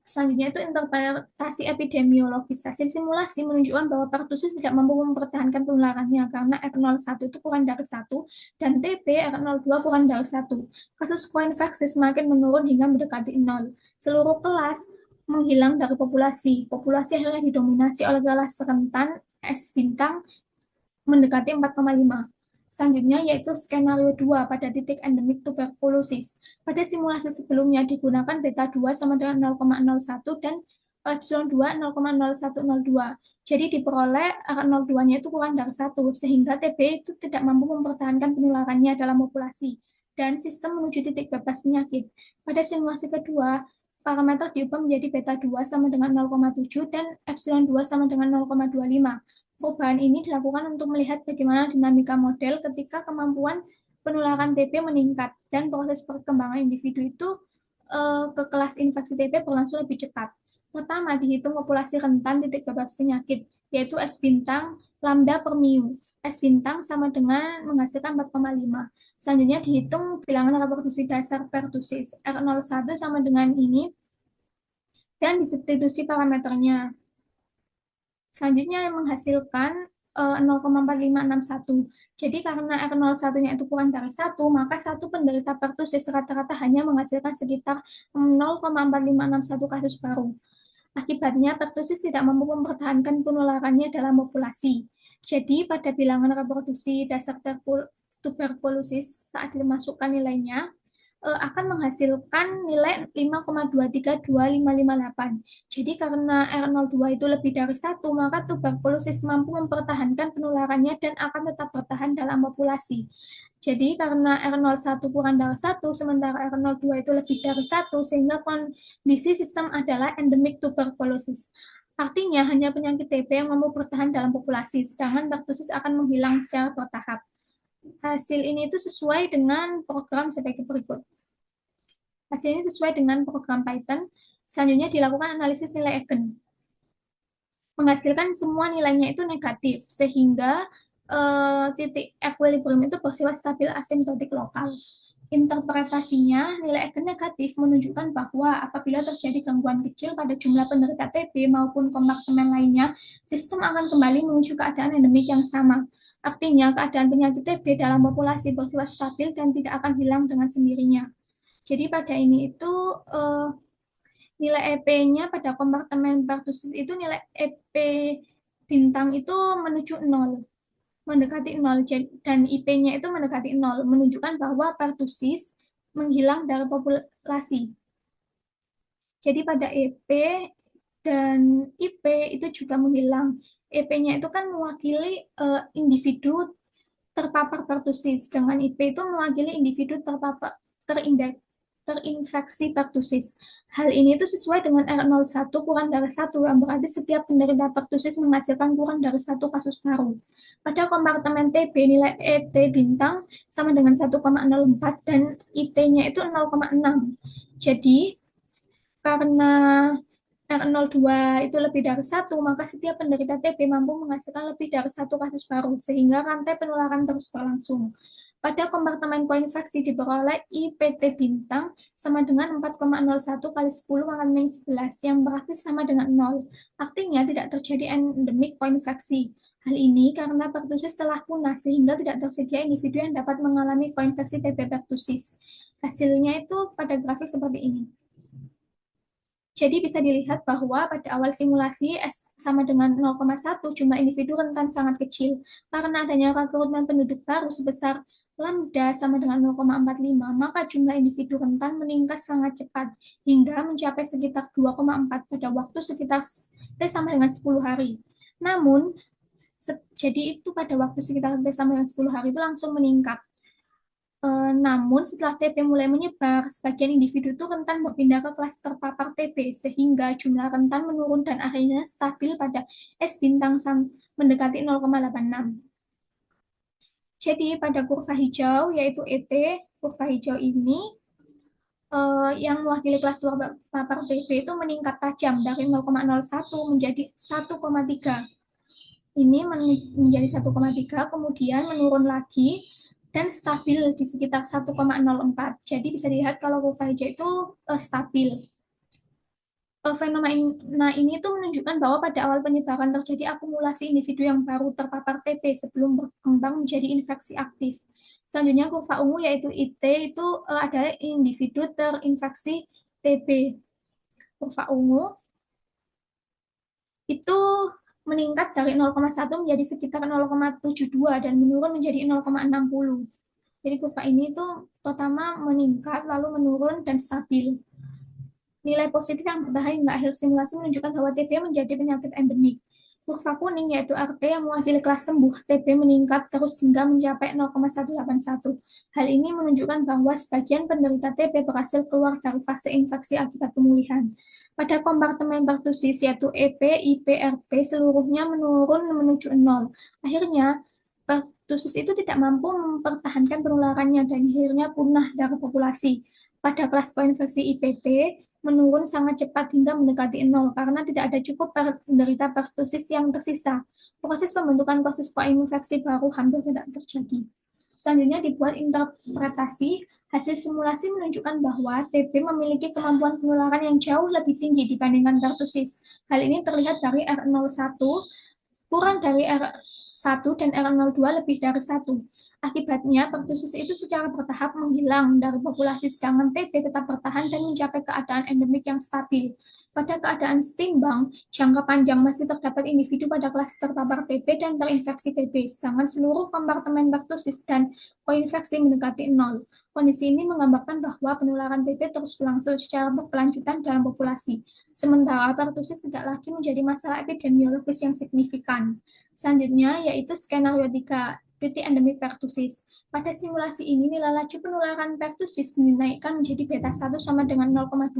Selanjutnya itu interpretasi epidemiologis. Hasil simulasi menunjukkan bahwa pertusis tidak mampu mempertahankan penularannya karena R01 itu kurang dari 1 dan TB R02 kurang dari 1. Kasus koinfeksi semakin menurun hingga mendekati 0. Seluruh kelas menghilang dari populasi. Populasi akhirnya didominasi oleh kelas rentan S bintang mendekati 4,5. Selanjutnya yaitu skenario 2 pada titik endemik tuberkulosis. Pada simulasi sebelumnya digunakan beta 2 sama dengan 0,01 dan epsilon 2 0,0102. Jadi diperoleh R02-nya itu kurang dari 1, sehingga TB itu tidak mampu mempertahankan penularannya dalam populasi dan sistem menuju titik bebas penyakit. Pada simulasi kedua, parameter diubah menjadi beta 2 sama dengan 0,7 dan epsilon 2 sama dengan 0,25. Perubahan ini dilakukan untuk melihat bagaimana dinamika model ketika kemampuan penularan TB meningkat dan proses perkembangan individu itu ke kelas infeksi TB berlangsung lebih cepat. Pertama, dihitung populasi rentan titik bebas penyakit, yaitu S bintang lambda per mu. S bintang sama dengan menghasilkan 4,5. Selanjutnya dihitung bilangan reproduksi dasar pertusis. R01 sama dengan ini, dan disubstitusi parameternya. Selanjutnya yang menghasilkan 0,4561. Jadi karena R01-nya itu kurang dari 1, maka satu penderita pertusis rata-rata hanya menghasilkan sekitar 0,4561 kasus baru. Akibatnya, pertusis tidak mampu mempertahankan penularannya dalam populasi. Jadi, pada bilangan reproduksi dasar tuberkulosis saat dimasukkan nilainya, akan menghasilkan nilai 5,232558. Jadi karena R02 itu lebih dari 1, maka tuberkulosis mampu mempertahankan penularannya dan akan tetap bertahan dalam populasi. Jadi karena R01 kurang dari 1, sementara R02 itu lebih dari 1, sehingga kondisi sistem adalah endemik tuberkulosis. Artinya hanya penyakit TB yang mampu bertahan dalam populasi, sedangkan pertusis akan menghilang secara bertahap. Hasil ini itu sesuai dengan program sebagai berikut. Hasil ini sesuai dengan program Python. Selanjutnya dilakukan analisis nilai eigen. Menghasilkan semua nilainya itu negatif, sehingga titik equilibrium itu bersifat stabil asimptotik lokal. Interpretasinya, nilai eigen negatif menunjukkan bahwa apabila terjadi gangguan kecil pada jumlah penderita TB maupun kompartemen lainnya, sistem akan kembali menuju keadaan endemik yang sama. Artinya, keadaan penyakit TB dalam populasi bersifat stabil dan tidak akan hilang dengan sendirinya. Jadi pada ini itu nilai EP-nya pada kompartemen pertusis itu nilai EP bintang itu menuju 0, mendekati 0, dan IP-nya itu mendekati 0, menunjukkan bahwa pertusis menghilang dari populasi. Jadi pada EP dan IP itu juga menghilang. EP-nya itu kan mewakili individu terpapar pertusis, dengan IP itu mewakili individu terpapar terinfeksi pertusis. Hal ini itu sesuai dengan R01 kurang dari 1, yang berarti setiap penderita pertusis menghasilkan kurang dari 1 kasus baru. Pada kompartemen TB, nilai ET bintang sama dengan 1,04 dan IT-nya itu 0,6. Jadi, karena R02 itu lebih dari 1, maka setiap penderita TB mampu menghasilkan lebih dari 1 kasus baru, sehingga rantai penularan terus berlangsung. Pada kompartemen koinfeksi diperoleh IPT bintang sama dengan 4,01 kali 10 pangkat min 11, yang berarti sama dengan 0. Artinya tidak terjadi endemik koinfeksi. Hal ini karena pertusis telah punah, sehingga tidak tersedia individu yang dapat mengalami koinfeksi TB pertusis. Hasilnya itu pada grafik seperti ini. Jadi bisa dilihat bahwa pada awal simulasi S sama dengan 0,1, jumlah individu rentan sangat kecil. Karena adanya rekrutmen penduduk baru sebesar lambda sama dengan 0,45, maka jumlah individu rentan meningkat sangat cepat, hingga mencapai sekitar 2,4 pada waktu sekitar T sama dengan 10 hari. Namun, jadi itu pada waktu sekitar T sama dengan 10 hari itu langsung meningkat. Namun setelah TB mulai menyebar, sebagian individu itu rentan berpindah ke kelas terpapar TB, sehingga jumlah rentan menurun dan akhirnya stabil pada S bintang mendekati 0,86. Jadi pada kurva hijau, yaitu ET, kurva hijau ini yang mewakili kelas 2 papar TB itu meningkat tajam dari 0,01 menjadi 1,3. Ini menjadi 1,3, kemudian menurun lagi dan stabil di sekitar 1,04. Jadi bisa dilihat kalau kurva hijau itu stabil. Fenomena ini tuh menunjukkan bahwa pada awal penyebaran terjadi akumulasi individu yang baru terpapar TB sebelum berkembang menjadi infeksi aktif. Selanjutnya kurva ungu yaitu IT itu adalah individu terinfeksi TB. Kurva ungu itu meningkat dari 0,1 menjadi sekitar 0,72 dan menurun menjadi 0,60. Jadi kurva ini itu pertama meningkat lalu menurun dan stabil. Nilai positif yang bertahan hingga akhir simulasi menunjukkan bahwa TB menjadi penyakit endemik. Kurva kuning yaitu RT yang mewakili kelas sembuh, TB meningkat terus hingga mencapai 0,181. Hal ini menunjukkan bahwa sebagian penderita TB berhasil keluar dari fase infeksi akibat pemulihan. Pada kompartemen pertusis yaitu EP, IP, RP seluruhnya menurun menuju 0. Akhirnya, pertusis itu tidak mampu mempertahankan penularannya dan akhirnya punah dari populasi. Pada kelas koinfeksi IPT, menurun sangat cepat hingga mendekati 0 karena tidak ada cukup penderita pertusis yang tersisa. Proses pembentukan kasus koinfeksi baru hampir tidak terjadi. Selanjutnya dibuat interpretasi. Hasil simulasi menunjukkan bahwa TB memiliki kemampuan penularan yang jauh lebih tinggi dibandingkan pertusis. Hal ini terlihat dari R01 kurang dari R1 dan R02 lebih dari 1. Akibatnya, pertusis itu secara bertahap menghilang dari populasi, sedangkan TB tetap bertahan dan mencapai keadaan endemik yang stabil. Pada keadaan setimbang, jangka panjang masih terdapat individu pada kelas terpapar TB dan terinfeksi TB, sedangkan seluruh kompartemen pertusis dan koinfeksi mendekati 0. Kondisi ini menggambarkan bahwa penularan TB terus berlangsung secara berkelanjutan dalam populasi, sementara pertusis tidak lagi menjadi masalah epidemiologis yang signifikan. Selanjutnya, yaitu skenario 3, titik endemik pertusis. Pada simulasi ini, nilai laju penularan pertusis dinaikkan menjadi beta 1 sama dengan 0,2.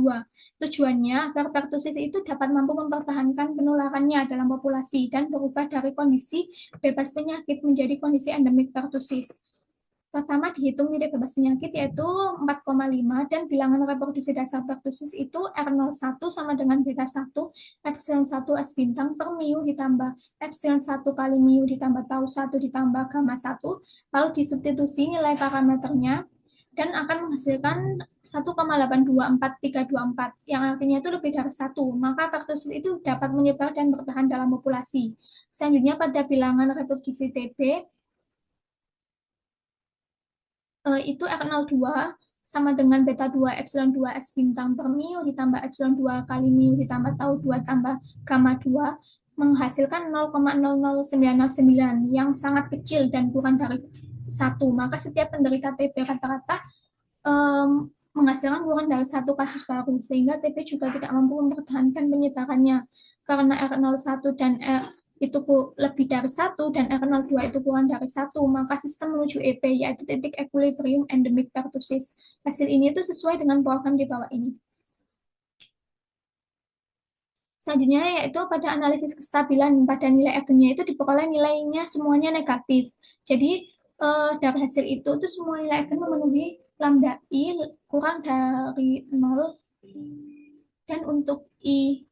Tujuannya agar pertusis itu dapat mampu mempertahankan penularannya dalam populasi dan berubah dari kondisi bebas penyakit menjadi kondisi endemik pertusis. Pertama dihitung nilai bebas penyakit yaitu 4,5 dan bilangan reproduksi dasar pertusis itu R01 sama dengan beta 1 epsilon 1 S bintang per mu ditambah epsilon 1 kali mu ditambah tau 1 ditambah gamma 1, lalu disubstitusi nilai parameternya dan akan menghasilkan 1,824324 yang artinya itu lebih dari 1, maka pertusis itu dapat menyebar dan bertahan dalam populasi. Selanjutnya pada bilangan reproduksi TB itu R02 sama dengan beta 2 epsilon 2 S bintang per mu ditambah epsilon 2 kali mu ditambah tau 2 tambah gamma 2 menghasilkan 0,00909 yang sangat kecil dan kurang dari 1. Maka setiap penderita TB rata-rata menghasilkan kurang dari 1 kasus baru, sehingga TB juga tidak mampu mempertahankan penyebarannya karena R01 dan itu lebih dari 1 dan R02 itu kurang dari 1, maka sistem menuju EP yaitu titik equilibrium endemic pertusis. Hasil ini itu sesuai dengan program di bawah ini. Selanjutnya yaitu pada analisis kestabilan pada nilai eigennya itu diperoleh nilainya semuanya negatif. Jadi dari hasil itu tuh semua nilai eigen memenuhi lambda I kurang dari 0 dan untuk I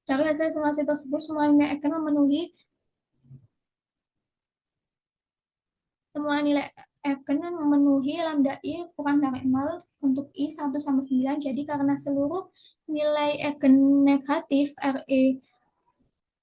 dari hasil simulasi tersebut semua nilai eigen memenuhi lambda I kurang dari 0 untuk I 1 sama 9. Jadi karena seluruh nilai eigen negatif RE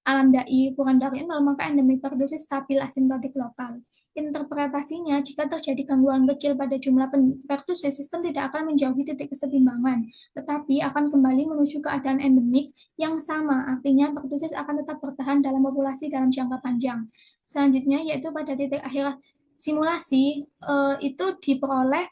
lambda I kurang dari 0, maka endemik pertusis stabil asimptotik lokal. Interpretasinya, jika terjadi gangguan kecil pada jumlah pertusis, sistem tidak akan menjauhi titik kesetimbangan, tetapi akan kembali menuju keadaan endemik yang sama, artinya pertusis akan tetap bertahan dalam populasi dalam jangka panjang. Selanjutnya, yaitu pada titik akhir simulasi, itu diperoleh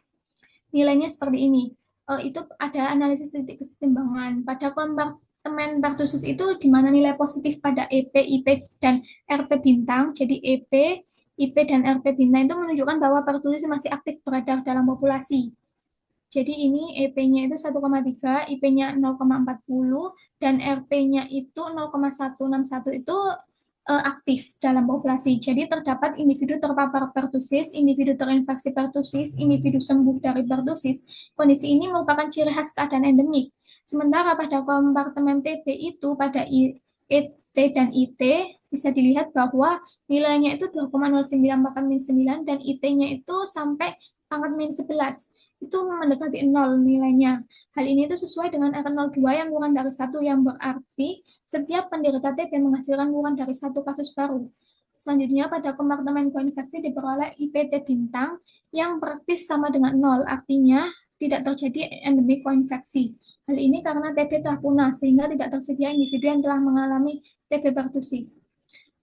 nilainya seperti ini. Itu ada analisis titik kesetimbangan. Pada kompartemen pertusis itu di mana nilai positif pada EP, IP, dan RP bintang. Jadi EP, IP, dan RP bintang itu menunjukkan bahwa pertusis masih aktif beredar dalam populasi. Jadi ini EP-nya itu 1,3, IP-nya 0,40, dan RP-nya itu 0,161 itu aktif dalam populasi. Jadi terdapat individu terpapar pertusis, individu terinfeksi pertusis, individu sembuh dari pertusis. Kondisi ini merupakan ciri khas keadaan endemik. Sementara pada kompartemen TB itu pada ET dan IT bisa dilihat bahwa nilainya itu 2,09 pangkat min 9 dan IT-nya itu sampai pangkat min 11. Itu mendekati 0 nilainya. Hal ini itu sesuai dengan R02 yang kurang dari 1 yang berarti setiap penderita TB menghasilkan kurang dari satu kasus baru. Selanjutnya, pada kompartemen koinfeksi diperoleh IPT bintang yang praktis sama dengan 0, artinya tidak terjadi endemik koinfeksi. Hal ini karena TB telah punah, sehingga tidak tersedia individu yang telah mengalami TB pertusis.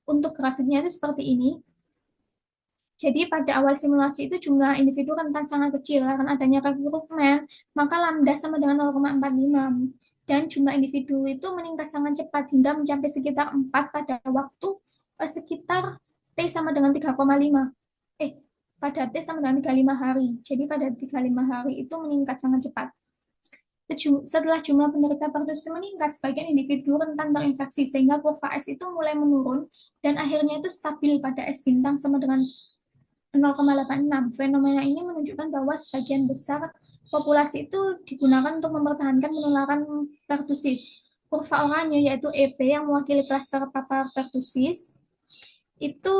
Untuk grafiknya itu seperti ini. Jadi pada awal simulasi itu jumlah individu rentan sangat kecil karena adanya rekrutmen, maka lambda sama dengan 0,45 dan jumlah individu itu meningkat sangat cepat hingga mencapai sekitar 4 pada waktu sekitar T sama dengan 3,5. Pada T sama dengan 35 hari. Jadi pada 35 hari itu meningkat sangat cepat. Setelah jumlah penderita pertusis meningkat, sebagian individu rentan terinfeksi sehingga kurva S itu mulai menurun dan akhirnya itu stabil pada S bintang sama dengan 0,86. Fenomena ini menunjukkan bahwa sebagian besar populasi itu digunakan untuk mempertahankan penularan pertusis. Kurva oranye yaitu EP yang mewakili klaster terpapar pertusis itu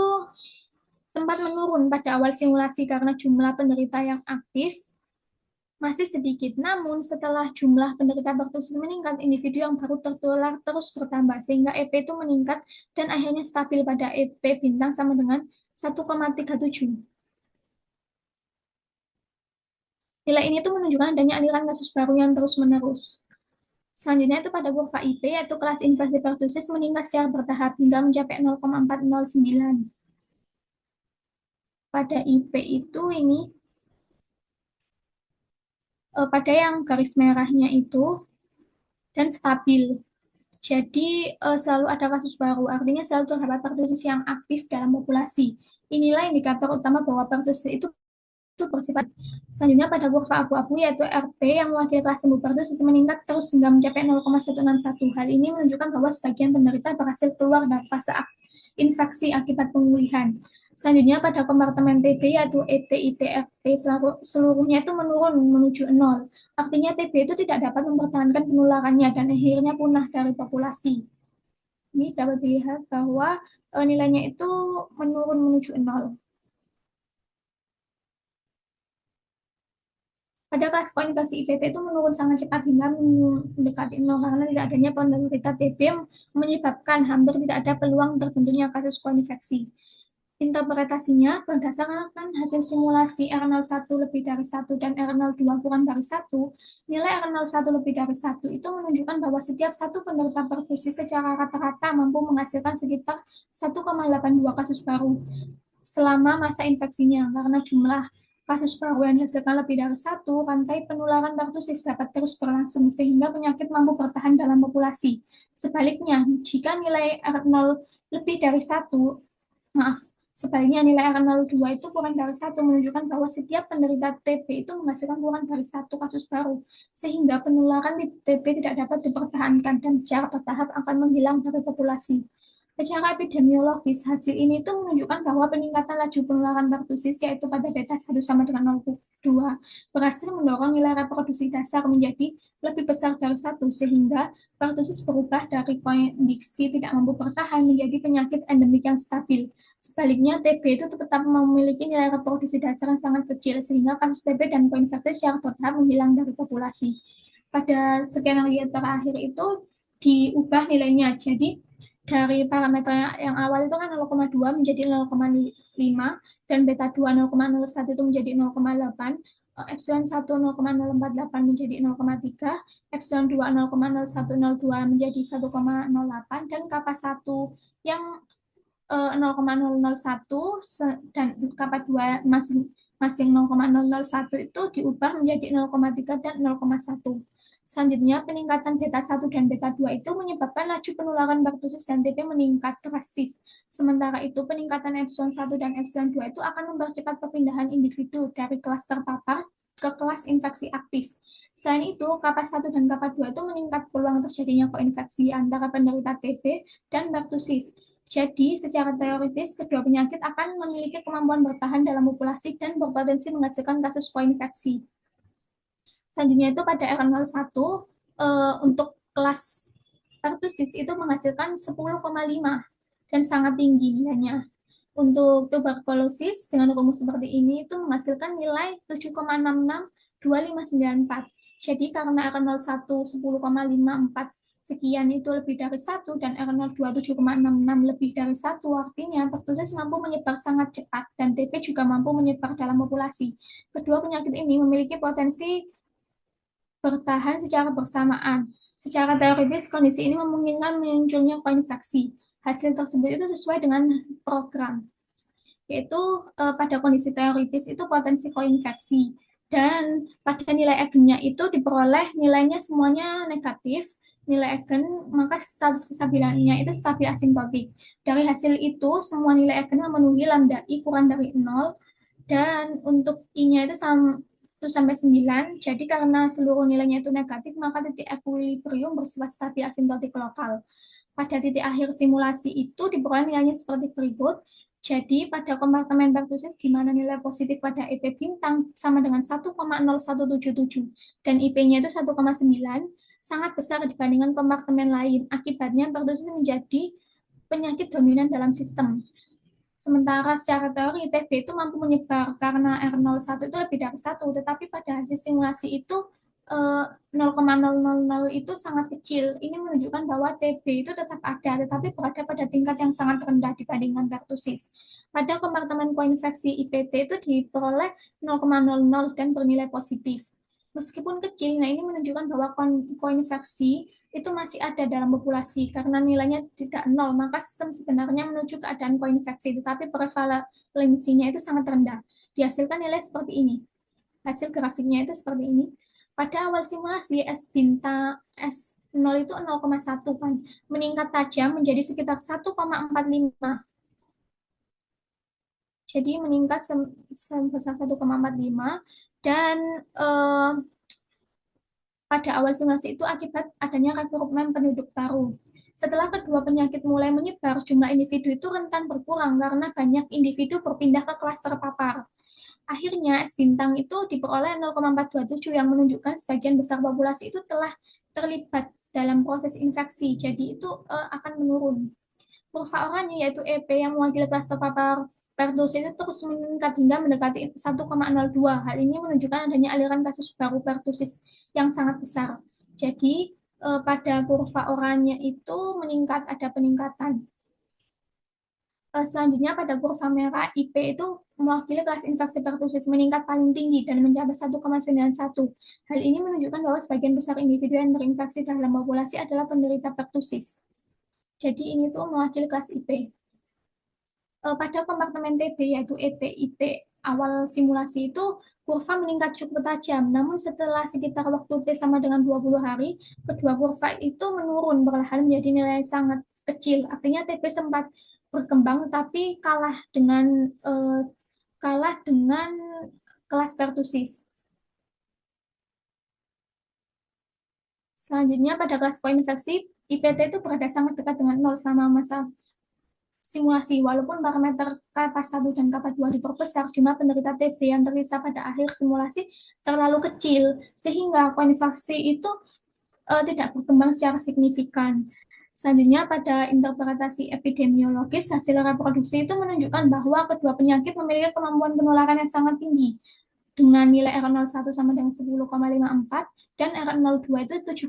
sempat menurun pada awal simulasi karena jumlah penderita yang aktif masih sedikit. Namun setelah jumlah penderita pertusis meningkat, individu yang baru tertular terus bertambah sehingga EP itu meningkat dan akhirnya stabil pada EP bintang sama dengan 1,37. Nilai ini tuh menunjukkan adanya aliran kasus baru yang terus-menerus. Selanjutnya itu pada kurva IP, yaitu kelas infeksi pertusis meningkat secara bertahap hingga mencapai 0,409. Pada IP itu ini, pada yang garis merahnya itu, dan stabil. Jadi selalu ada kasus baru, artinya selalu terdapat pertusis yang aktif dalam populasi. Inilah indikator utama bahwa pertusis itu bersifat. Selanjutnya pada kurva abu-abu yaitu RP yang mewakili kelas sembuh pertusis meningkat terus hingga mencapai 0,161. Hal ini menunjukkan bahwa sebagian penderita berhasil keluar dari fase infeksi akibat pemulihan. Selanjutnya pada kompartemen TB yaitu ET, IT, RT seluruhnya itu menurun menuju 0. Artinya TB itu tidak dapat mempertahankan penularannya dan akhirnya punah dari populasi. Ini dapat dilihat bahwa nilainya itu menurun menuju 0. Pada kelas kualifikasi IPT itu menurun sangat cepat hingga mendekati 0 karena tidak adanya penderita TB menyebabkan hampir tidak ada peluang terbentuknya kasus koinfeksi. Interpretasinya berdasarkan hasil simulasi R01 lebih dari 1 dan R02 kurang dari 1, nilai R01 lebih dari 1 itu menunjukkan bahwa setiap satu penderita pertusis secara rata-rata mampu menghasilkan sekitar 1,82 kasus baru selama masa infeksinya karena jumlah kasus baru yang dihasilkan lebih dari 1, rantai penularan pertusis dapat terus berlangsung sehingga penyakit mampu bertahan dalam populasi. Sebaliknya, jika nilai R0 lebih dari 1, sebaliknya nilai R02 itu kurang dari 1 menunjukkan bahwa setiap penderita TB itu menghasilkan kurang dari 1 kasus baru, sehingga penularan di TB tidak dapat dipertahankan dan secara bertahap akan menghilang dari populasi. Secara epidemiologis, hasil ini itu menunjukkan bahwa peningkatan laju penularan pertusis yaitu pada beta 1 sama dengan 0,2 berhasil mendorong nilai reproduksi dasar menjadi lebih besar dari 1 sehingga pertusis berubah dari kondisi tidak mampu bertahan menjadi penyakit endemik yang stabil. Sebaliknya, TB itu tetap memiliki nilai reproduksi dasar yang sangat kecil sehingga kasus TB dan koinfeksi secara bertahap menghilang dari populasi. Pada skenario terakhir itu diubah nilainya, jadi dari parameter yang awal itu kan 0,2 menjadi 0,5 dan beta 2 0,01 itu menjadi 0,8, epsilon 1 0,048 menjadi 0,3, epsilon 2 0,0102 menjadi 1,08 dan kappa 1 yang 0,001 dan kappa 2 masing-masing 0,001 itu diubah menjadi 0,3 dan 0,1. Selanjutnya, peningkatan beta 1 dan beta 2 itu menyebabkan laju penularan pertusis dan TB meningkat drastis. Sementara itu, peningkatan epsilon 1 dan epsilon 2 itu akan mempercepat perpindahan individu dari kelas terpapar ke kelas infeksi aktif. Selain itu, kappa 1 dan kappa 2 itu meningkat peluang terjadinya koinfeksi antara penderita TB dan pertusis. Jadi, secara teoritis, kedua penyakit akan memiliki kemampuan bertahan dalam populasi dan berpotensi menghasilkan kasus koinfeksi. Selanjutnya itu pada R01 untuk kelas pertusis itu menghasilkan 10,5 dan sangat tinggi nilainya. Untuk tuberkulosis dengan rumus seperti ini itu menghasilkan nilai 7,662594. Jadi karena R01 10,54 sekian itu lebih dari 1 dan R02 7,66 lebih dari 1, artinya pertusis mampu menyebar sangat cepat dan TB juga mampu menyebar dalam populasi. Kedua penyakit ini memiliki potensi bertahan secara bersamaan. Secara teoritis, kondisi ini memungkinkan munculnya koinfeksi. Hasil tersebut itu sesuai dengan program, yaitu pada kondisi teoritis itu potensi koinfeksi. Dan pada nilai Eigen-nya itu diperoleh nilainya semuanya negatif, nilai Eigen, maka status kestabilannya itu stabil asimptotik. Dari hasil itu, semua nilai Eigen memenuhi lambda I kurang dari 0, dan untuk I-nya itu sama 1 sampai 9. Jadi karena seluruh nilainya itu negatif, maka titik equilibrium bersifat stabil asimptotik lokal. Pada titik akhir simulasi itu diperoleh nilainya seperti berikut. Jadi pada kompartemen pertusis di mana nilai positif pada EP bintang sama dengan 1,0177 dan IP-nya itu 1,9, sangat besar dibandingkan kompartemen lain. Akibatnya pertusis menjadi penyakit dominan dalam sistem. Sementara secara teori TB itu mampu menyebar karena R01 itu lebih dari 1, tetapi pada hasil simulasi itu 0,000 itu sangat kecil. Ini menunjukkan bahwa TB itu tetap ada, tetapi berada pada tingkat yang sangat rendah dibandingkan pertusis. Pada kompartemen koinfeksi IPT itu diperoleh 0,00 dan bernilai positif. Meskipun kecil, nah ini menunjukkan bahwa koinfeksi itu masih ada dalam populasi karena nilainya tidak nol, maka sistem sebenarnya menuju keadaan koinfeksi, tetapi prevalensinya itu sangat rendah. Dihasilkan nilai seperti ini. Hasil grafiknya itu seperti ini. Pada awal simulasi S bintang S0 itu 0,1 kan, meningkat tajam menjadi sekitar 1,45. Jadi meningkat sebesar 1,45 dan pada awal simulasi itu akibat adanya rekrutmen penduduk baru. Setelah kedua penyakit mulai menyebar, jumlah individu itu rentan berkurang karena banyak individu berpindah ke kelas terpapar. Akhirnya S bintang itu diperoleh 0,427 yang menunjukkan sebagian besar populasi itu telah terlibat dalam proses infeksi, jadi itu akan menurun. Kurva oranye yaitu EP yang mewakili kelas terpapar pertusis itu terus meningkat hingga mendekati 1,02. Hal ini menunjukkan adanya aliran kasus baru pertusis yang sangat besar. Jadi pada kurva oranye itu meningkat, ada peningkatan. Selanjutnya pada kurva merah, IP itu mewakili kelas infeksi pertusis meningkat paling tinggi dan mencapai 1,91. Hal ini menunjukkan bahwa sebagian besar individu yang terinfeksi dalam populasi adalah penderita pertusis. Jadi ini tuh mewakili kelas IP. Pada kompartemen TB yaitu ET-IT awal simulasi itu kurva meningkat cukup tajam, namun setelah sekitar waktu T sama dengan 20 hari, kedua kurva itu menurun perlahan menjadi nilai sangat kecil. Artinya TB sempat berkembang tapi kalah dengan kelas pertusis. Selanjutnya pada kelas koinfeksi, IPT itu berada sangat dekat dengan 0 sama masa simulasi. Walaupun parameter K1 dan K2 diperbesar, jumlah penderita TB yang tersisa pada akhir simulasi terlalu kecil, sehingga koinfeksi itu tidak berkembang secara signifikan. Selanjutnya, pada interpretasi epidemiologis, hasil reproduksi itu menunjukkan bahwa kedua penyakit memiliki kemampuan penularan yang sangat tinggi, dengan nilai R01 sama dengan 10,54 dan R02 itu 7,66.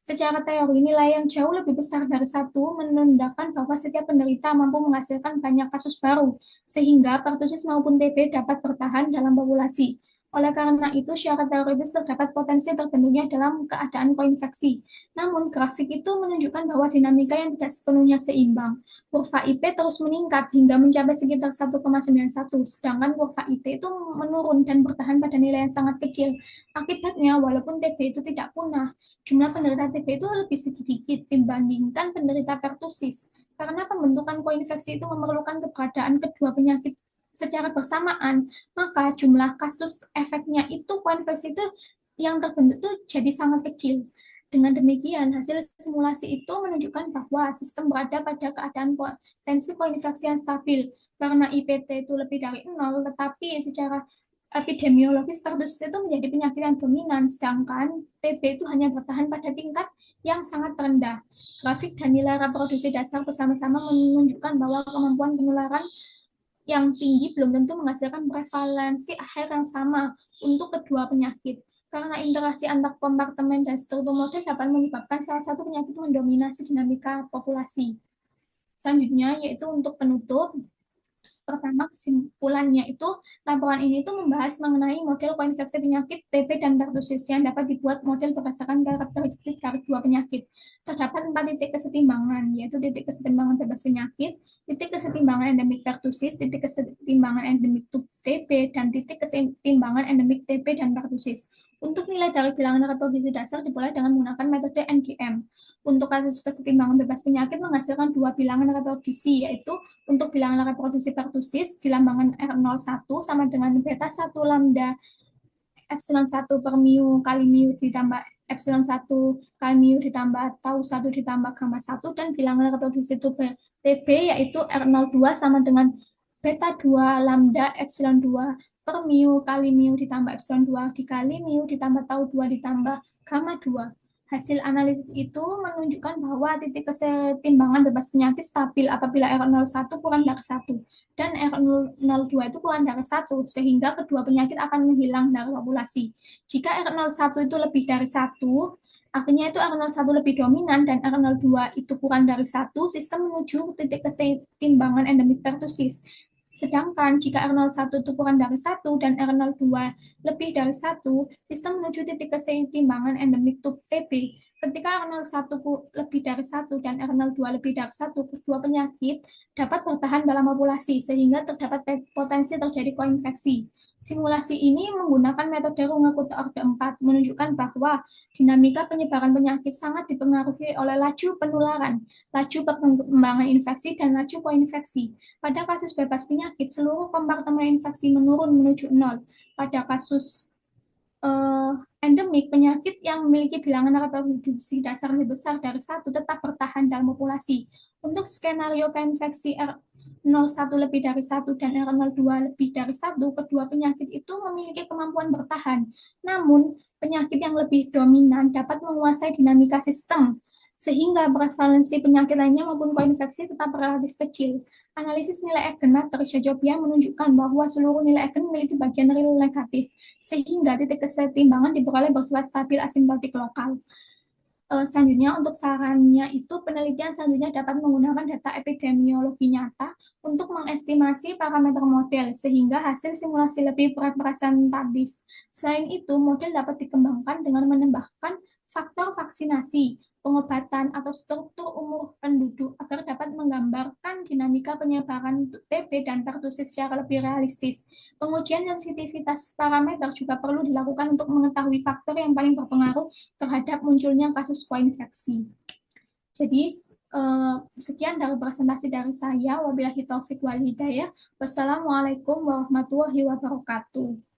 Secara teori, nilai yang jauh lebih besar dari 1 menandakan bahwa setiap penderita mampu menghasilkan banyak kasus baru, sehingga pertusis maupun TB dapat bertahan dalam populasi. Oleh karena itu, syarat teoritis terdapat potensi terbentuknya dalam keadaan koinfeksi. Namun, grafik itu menunjukkan bahwa dinamika yang tidak sepenuhnya seimbang. Kurva IP terus meningkat hingga mencapai sekitar 1,91, sedangkan kurva IT itu menurun dan bertahan pada nilai yang sangat kecil. Akibatnya, walaupun TB itu tidak punah, jumlah penderita TB itu lebih sedikit dibandingkan penderita pertusis. Karena pembentukan koinfeksi itu memerlukan keberadaan kedua penyakit secara bersamaan, maka jumlah kasus efeknya itu koinfeksi itu yang terbentuk itu jadi sangat kecil. Dengan demikian, hasil simulasi itu menunjukkan bahwa sistem berada pada keadaan potensi koinfeksi yang stabil karena IPT itu lebih dari 0, tetapi secara epidemiologis pertussis itu menjadi penyakit yang dominan, sedangkan TB itu hanya bertahan pada tingkat yang sangat rendah. Grafik dan nilai reproduksi dasar bersama-sama menunjukkan bahwa kemampuan penularan yang tinggi belum tentu menghasilkan prevalensi akhir yang sama untuk kedua penyakit. Karena interaksi antar kompartemen dan struktur model dapat menyebabkan salah satu penyakit mendominasi dinamika populasi. Selanjutnya, yaitu untuk penutup, pertama, kesimpulannya itu, laporan ini itu membahas mengenai model koinfeksi penyakit TB dan pertussis yang dapat dibuat model berdasarkan karakteristik dari dua penyakit. Terdapat 4 titik kesetimbangan, yaitu titik kesetimbangan bebas penyakit, titik kesetimbangan endemik pertussis, titik kesetimbangan endemik TB, dan titik kesetimbangan endemik TB dan pertussis. Untuk nilai dari bilangan reproduksi dasar diperoleh dengan menggunakan metode NGM. Untuk kasus kesetimbangan bebas penyakit menghasilkan dua bilangan reproduksi, yaitu untuk bilangan reproduksi pertussis, bilangan R01 sama dengan beta 1 lambda epsilon 1 per mu kali mu ditambah epsilon 1 kali mu ditambah tau 1 ditambah gamma 1, dan bilangan reproduksi TB yaitu R02 sama dengan beta 2 lambda epsilon 2 per mu kali mu ditambah epsilon 2 dikali mu ditambah tau 2 ditambah gamma 2. Hasil analisis itu menunjukkan bahwa titik kesetimbangan bebas penyakit stabil apabila R01 kurang dari 1 dan R02 itu kurang dari 1, sehingga kedua penyakit akan menghilang dari populasi. Jika R01 itu lebih dari 1, artinya itu R01 lebih dominan dan R02 itu kurang dari 1, sistem menuju titik kesetimbangan endemik pertussis. Sedangkan jika R01 itu kurang dari 1 dan R02 lebih dari 1, sistem menuju titik keseimbangan endemik TB. Ketika R01 lebih dari 1 dan R02 lebih dari 1, kedua penyakit dapat bertahan dalam populasi, sehingga terdapat potensi terjadi koinfeksi. Simulasi ini menggunakan metode Runge Kute orde 4, menunjukkan bahwa dinamika penyebaran penyakit sangat dipengaruhi oleh laju penularan, laju perkembangan infeksi, dan laju koinfeksi. Pada kasus bebas penyakit, seluruh kompartemen infeksi menurun menuju 0. Pada kasus endemik, penyakit yang memiliki bilangan reproduksi dasar lebih besar dari 1 tetap bertahan dalam populasi. Untuk skenario koinfeksi R01 lebih dari 1 dan R02 lebih dari 1, kedua penyakit itu memiliki kemampuan bertahan. Namun, penyakit yang lebih dominan dapat menguasai dinamika sistem, sehingga prevalensi penyakit lainnya maupun koinfeksi tetap relatif kecil. Analisis nilai eigen matriks Jojobia menunjukkan bahwa seluruh nilai eigen memiliki bagian real negatif, sehingga titik kesetimbangan diperoleh bersifat stabil asimptotik lokal. Selanjutnya, untuk sarannya itu penelitian selanjutnya dapat menggunakan data epidemiologi nyata untuk mengestimasi parameter model, sehingga hasil simulasi lebih representatif. Selain itu, model dapat dikembangkan dengan menambahkan faktor vaksinasi, pengobatan, atau struktur umur penduduk agar dapat menggambarkan dinamika penyebaran TB dan pertussis secara lebih realistis. Pengujian sensitivitas parameter juga perlu dilakukan untuk mengetahui faktor yang paling berpengaruh terhadap munculnya kasus koinfeksi. Jadi, sekian dari presentasi dari saya. Wabillahi taufik wal hidayah. Wassalamualaikum warahmatullahi wabarakatuh.